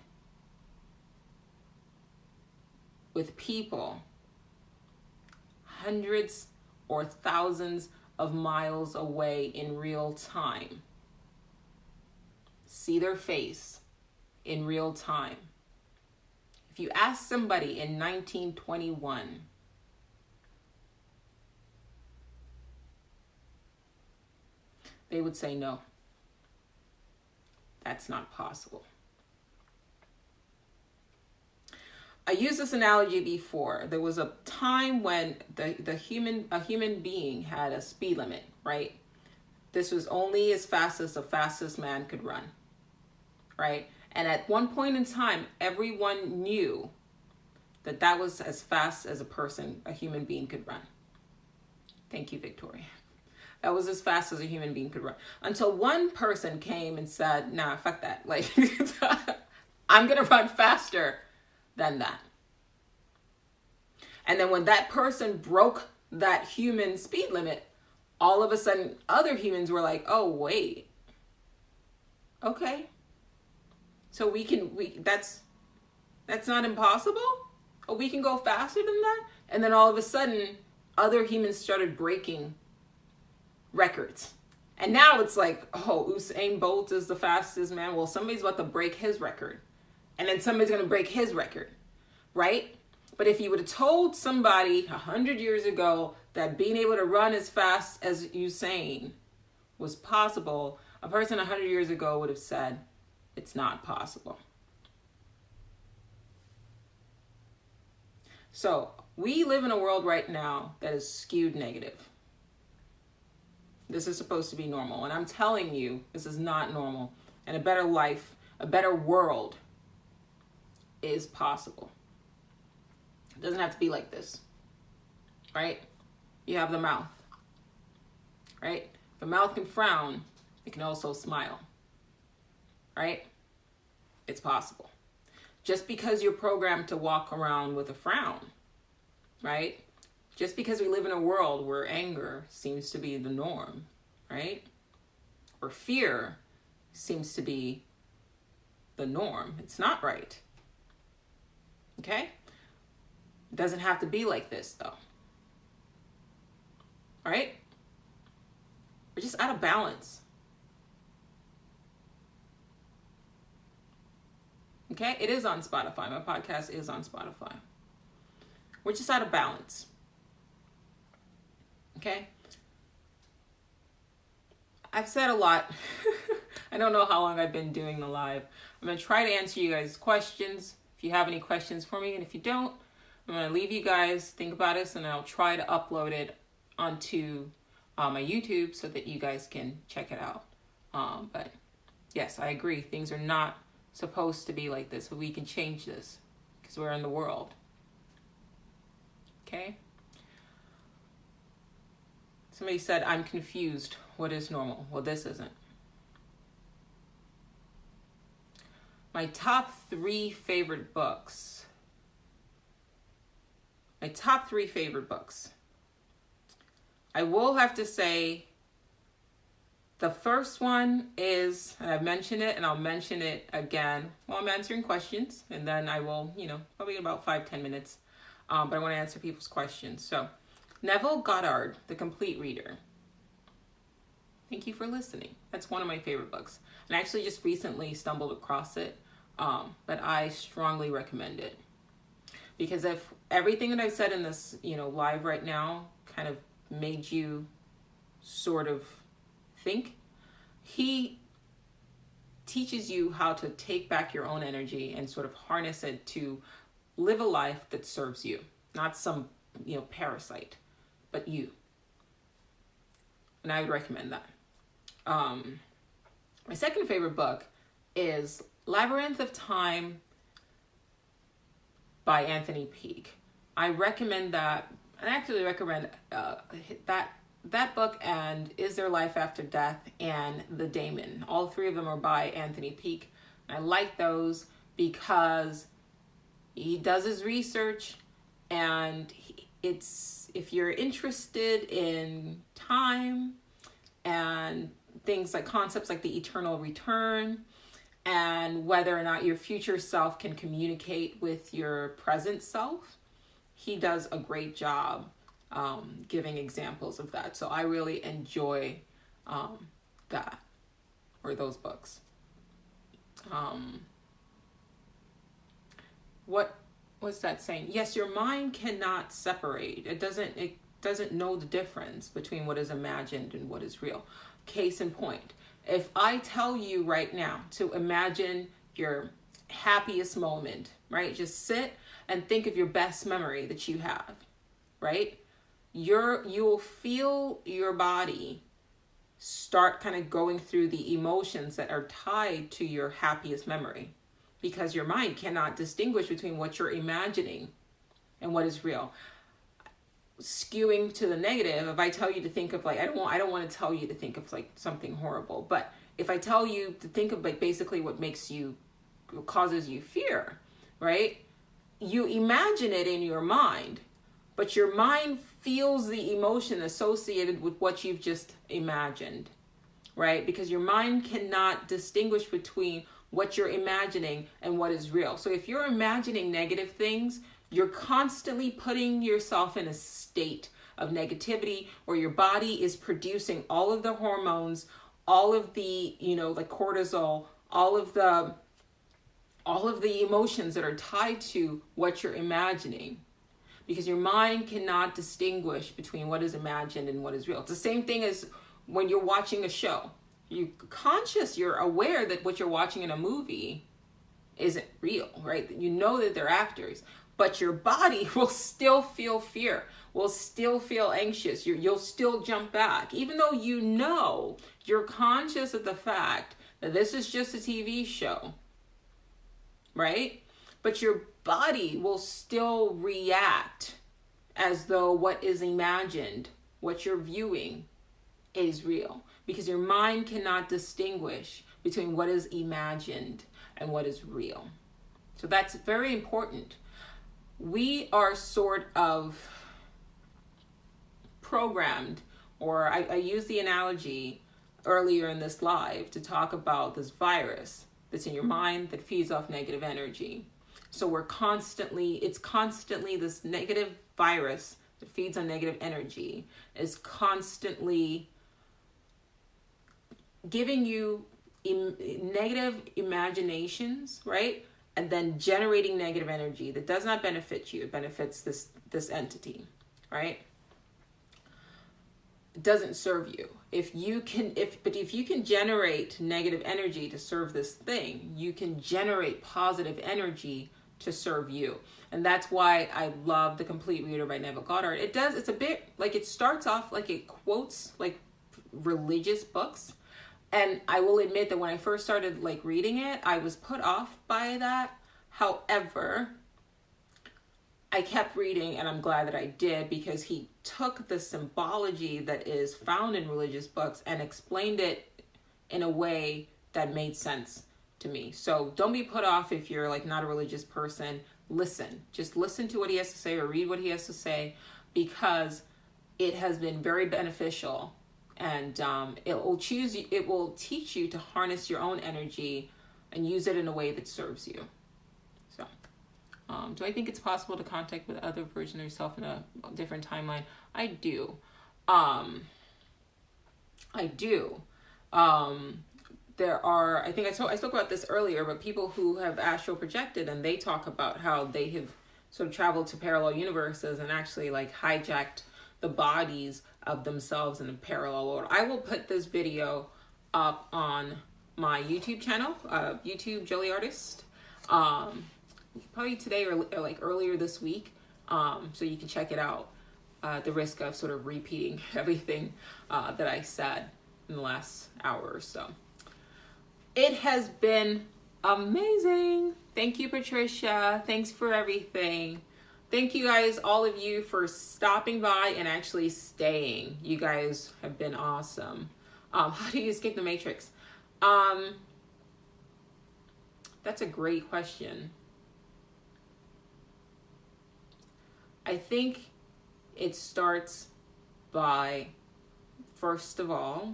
A: with people hundreds or thousands of miles away in real time? See their face in real time. If you ask somebody in 1921, they would say no. That's not possible. I used this analogy before. There was a time when a human being had a speed limit, right? This was only as fast as the fastest man could run, right? And at one point in time, everyone knew that that was as fast as a human being could run. Thank you, Victoria. That was as fast as a human being could run. Until one person came and said, nah, fuck that. Like, I'm going to run faster than that. And then when that person broke that human speed limit, all of a sudden other humans were like, oh, wait. Okay. So that's not impossible? Oh, we can go faster than that? And then all of a sudden other humans started breaking records. And now it's like, oh, Usain Bolt is the fastest man. Well, somebody's about to break his record. And then somebody's going to break his record, right? But if you would have told somebody 100 years ago that being able to run as fast as Usain was possible, a person 100 years ago would have said, it's not possible. So we live in a world right now that is skewed negative. This is supposed to be normal. And I'm telling you, this is not normal. And a better life, a better world is possible. It doesn't have to be like this, right? You have the mouth, right? If a mouth can frown, it can also smile, right? It's possible. Just because you're programmed to walk around with a frown, right? Just because we live in a world where anger seems to be the norm, right? Or fear seems to be the norm. It's not right. Okay? It doesn't have to be like this, though. Right? We're just out of balance. Okay? It is on Spotify. My podcast is on Spotify. We're just out of balance. Okay? I've said a lot. I don't know how long I've been doing the live. I'm going to try to answer you guys' questions. If you have any questions for me, and if you don't, I'm going to leave you guys, think about this, and I'll try to upload it onto my YouTube so that you guys can check it out. But yes, I agree. Things are not supposed to be like this, but we can change this because we're in the world. Okay? Somebody said, I'm confused. What is normal? Well, this isn't. My top 3 favorite books. My top 3 favorite books. I will have to say the first one is, and I've mentioned it and I'll mention it again while I'm answering questions. And then I will, probably in about 5-10 minutes. But I want to answer people's questions. So Neville Goddard, The Complete Reader. Thank you for listening. That's one of my favorite books. And I actually just recently stumbled across it. But I strongly recommend it. Because if everything that I've said in this, live right now kind of made you sort of think, he teaches you how to take back your own energy and sort of harness it to live a life that serves you. Not some, parasite, but you. And I would recommend that. My second favorite book is Labyrinth of Time by Anthony Peake. I recommend that. I actually recommend that book and Is There Life After Death and The Daemon. All 3 of them are by Anthony Peake. I like those because he does his research, and if you're interested in time and things like concepts like the eternal return and whether or not your future self can communicate with your present self, he does a great job giving examples of that. So I really enjoy that, or those books. What's that saying? Yes, your mind cannot separate. It doesn't know the difference between what is imagined and what is real. Case in point, if I tell you right now to imagine your happiest moment, right? Just sit and think of your best memory that you have, right? You will feel your body start kind of going through the emotions that are tied to your happiest memory, because your mind cannot distinguish between what you're imagining and what is real. Skewing to the negative, if I tell you to think of I don't want to tell you to think of something horrible, but if I tell you to think of basically what causes you fear, right? You imagine it in your mind, but your mind feels the emotion associated with what you've just imagined, right? Because your mind cannot distinguish between what you're imagining and what is real. So if you're imagining negative things, you're constantly putting yourself in a state of negativity where your body is producing all of the hormones, all of the, like cortisol, all of the emotions that are tied to what you're imagining, because your mind cannot distinguish between what is imagined and what is real. It's the same thing as when you're watching a show. You're aware that what you're watching in a movie isn't real, right? You know that they're actors, but your body will still feel fear, will still feel anxious. You'll still jump back, even though you know, you're conscious of the fact that this is just a TV show, right? But your body will still react as though what is imagined, what you're viewing, is real, because your mind cannot distinguish between what is imagined and what is real. So that's very important. We are sort of programmed, or I used the analogy earlier in this live to talk about this virus that's in your mind that feeds off negative energy. So it's constantly this negative virus that feeds on negative energy is constantly giving you negative imaginations, right? And then generating negative energy that does not benefit you. It benefits this entity, right? It doesn't serve you. If you can generate negative energy to serve this thing, you can generate positive energy to serve you. And that's why I love The Complete Reader by Goddard. It's a bit like, it starts off like it quotes like religious books. And I will admit that when I first started like reading it, I was put off by that. However, I kept reading, and I'm glad that I did, because he took the symbology that is found in religious books and explained it in a way that made sense to me. So don't be put off if you're like not a religious person. Just listen to what he has to say, or read what he has to say, because it has been very beneficial. And it will teach you to harness your own energy and use it in a way that serves you. So, do I think it's possible to contact with other versions of yourself in a different timeline? I do. There are, I think I spoke about this earlier, but people who have astral projected, and they talk about how they have sort of traveled to parallel universes and actually like hijacked the bodies of themselves in a parallel world. I will put this video up on my YouTube channel, YouTube Jolie Artist, probably today or like earlier this week, so you can check it out. The risk of sort of repeating everything that I said in the last hour or so. It has been amazing. Thank you, Patricia. Thanks for everything. Thank you guys, all of you, for stopping by and actually staying. You guys have been awesome. How do you escape the Matrix? That's a great question. I think it starts by, first of all,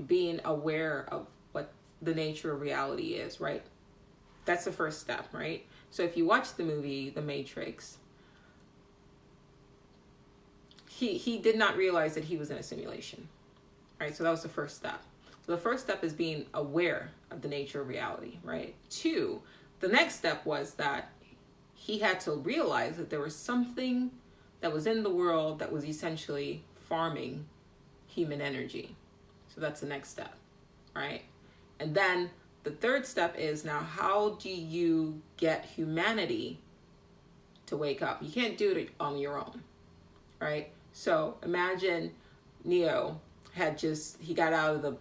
A: being aware of what the nature of reality is, right? That's the first step, right? So if you watch the movie The Matrix, he did not realize that he was in a simulation, right? So that was the first step. So the first step is being aware of the nature of reality, right? 2, the next step was that he had to realize that there was something that was in the world that was essentially farming human energy. So that's the next step, right? And then the third step is, now how do you get humanity to wake up? You can't do it on your own, right? So imagine Neo he got out of the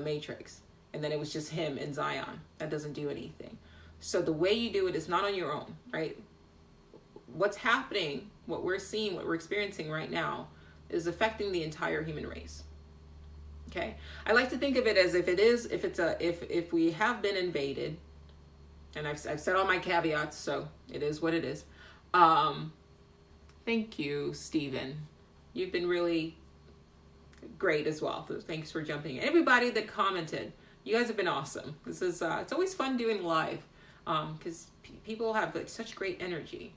A: Matrix, and then it was just him and Zion. That doesn't do anything. So the way you do it is not on your own, right? What's happening, what we're seeing, what we're experiencing right now is affecting the entire human race. Okay? I like to think of it as if we have been invaded, and I've said all my caveats, so it is what it is. Thank you, Stephen. You've been really great as well. So thanks for jumping in. Everybody that commented, you guys have been awesome. This is it's always fun doing live, because people have like such great energy.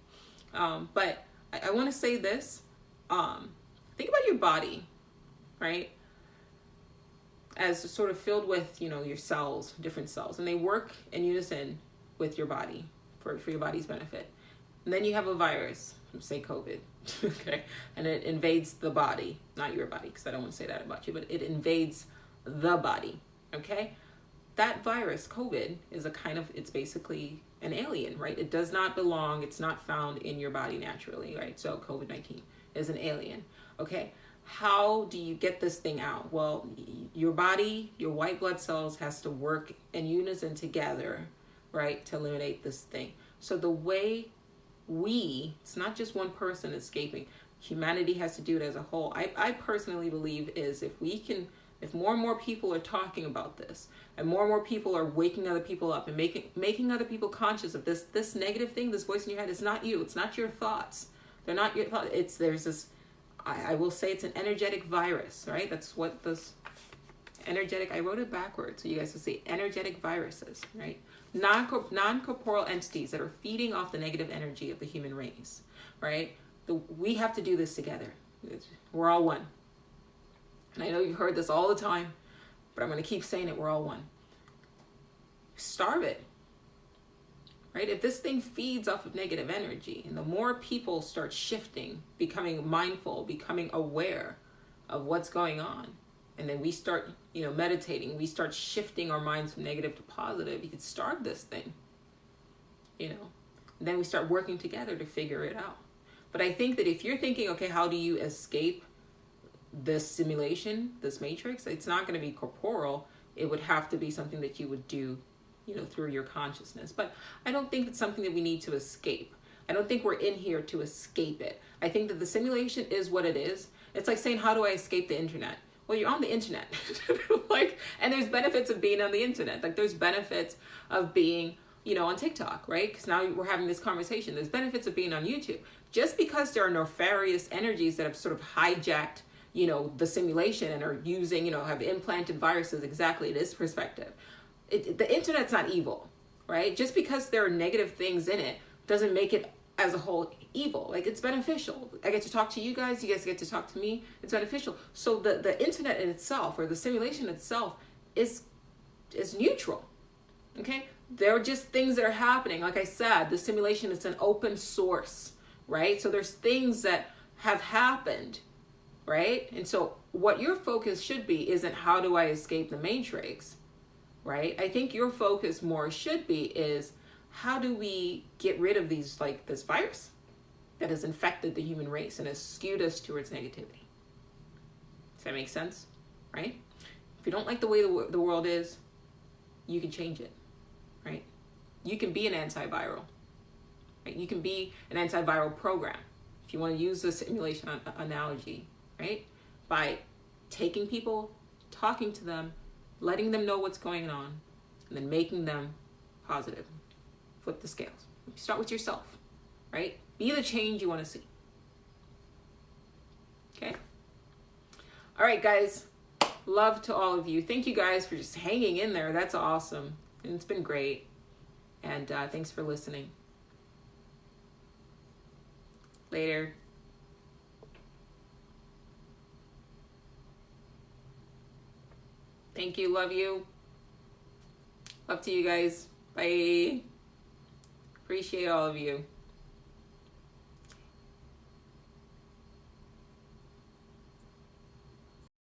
A: But I want to say this. Think about your body, right? As sort of filled with, your cells, different cells, and they work in unison with your body for your body's benefit. And then you have a virus, say COVID, okay? And it invades the body, not your body, because I don't want to say that about you, but it invades the body, okay? that virus, COVID, is a kind of, it's basically an alien, right? It does not belong, it's not found in your body naturally, right? So COVID-19 is an alien. Okay, how do you get this thing out? Well, your body, your white blood cells has to work in unison together, right, to eliminate this thing. So the way it's not just one person escaping, humanity has to do it as a whole. I personally believe is if more and more people are talking about this, and more people are waking other people up and making other people conscious of this negative thing, this voice in your head, it's not you, it's not your thoughts. They're not your thoughts. There's this, I will say it's an energetic virus, right? That's what this energetic, I wrote it backwards so you guys will see, energetic viruses, right? Non-corporeal entities that are feeding off the negative energy of the human race, right? We have to do this together. We're all one. And I know you've heard this all the time, but I'm going to keep saying it, we're all one. Starve it, right? If this thing feeds off of negative energy, and the more people start shifting, becoming mindful, becoming aware of what's going on, and then we start, meditating, we start shifting our minds from negative to positive, you could starve this thing, and then we start working together to figure it out. But I think that if you're thinking, okay, how do you escape this simulation, this matrix, it's not going to be corporeal. It would have to be something that you would do, through your consciousness. But I don't think it's something that we need to escape. I don't think we're in here to escape it. I think that the simulation is what it is. It's like saying, how do I escape the internet? Well, you're on the internet. And there's benefits of being on the internet. Like there's benefits of being, on TikTok, right? Because now we're having this conversation. There's benefits of being on YouTube. Just because there are nefarious energies that have sort of hijacked the simulation and are using, have implanted viruses exactly this perspective. The internet's not evil, right? Just because there are negative things in it doesn't make it as a whole evil. Like it's beneficial. I get to talk to you guys get to talk to me. It's beneficial. So the internet in itself, or the simulation itself, is neutral. Okay? There are just things that are happening. Like I said, the simulation is an open source, right? So there's things that have happened, right? And so what your focus should be isn't how do I escape the matrix, right? I think your focus more should be is how do we get rid of these, like this virus that has infected the human race and has skewed us towards negativity. Does that make sense? Right? If you don't like the way the world is, you can change it, right? You can be an antiviral, right? You can be an antiviral program. If you want to use the simulation analogy, right? By taking people, talking to them, letting them know what's going on, and then making them positive. Flip the scales. Start with yourself, right? Be the change you want to see. Okay? All right, guys. Love to all of you. Thank you guys for just hanging in there. That's awesome. And it's been great. And thanks for listening. Later. Thank you. Love you. Love to you guys. Bye. Appreciate all of you.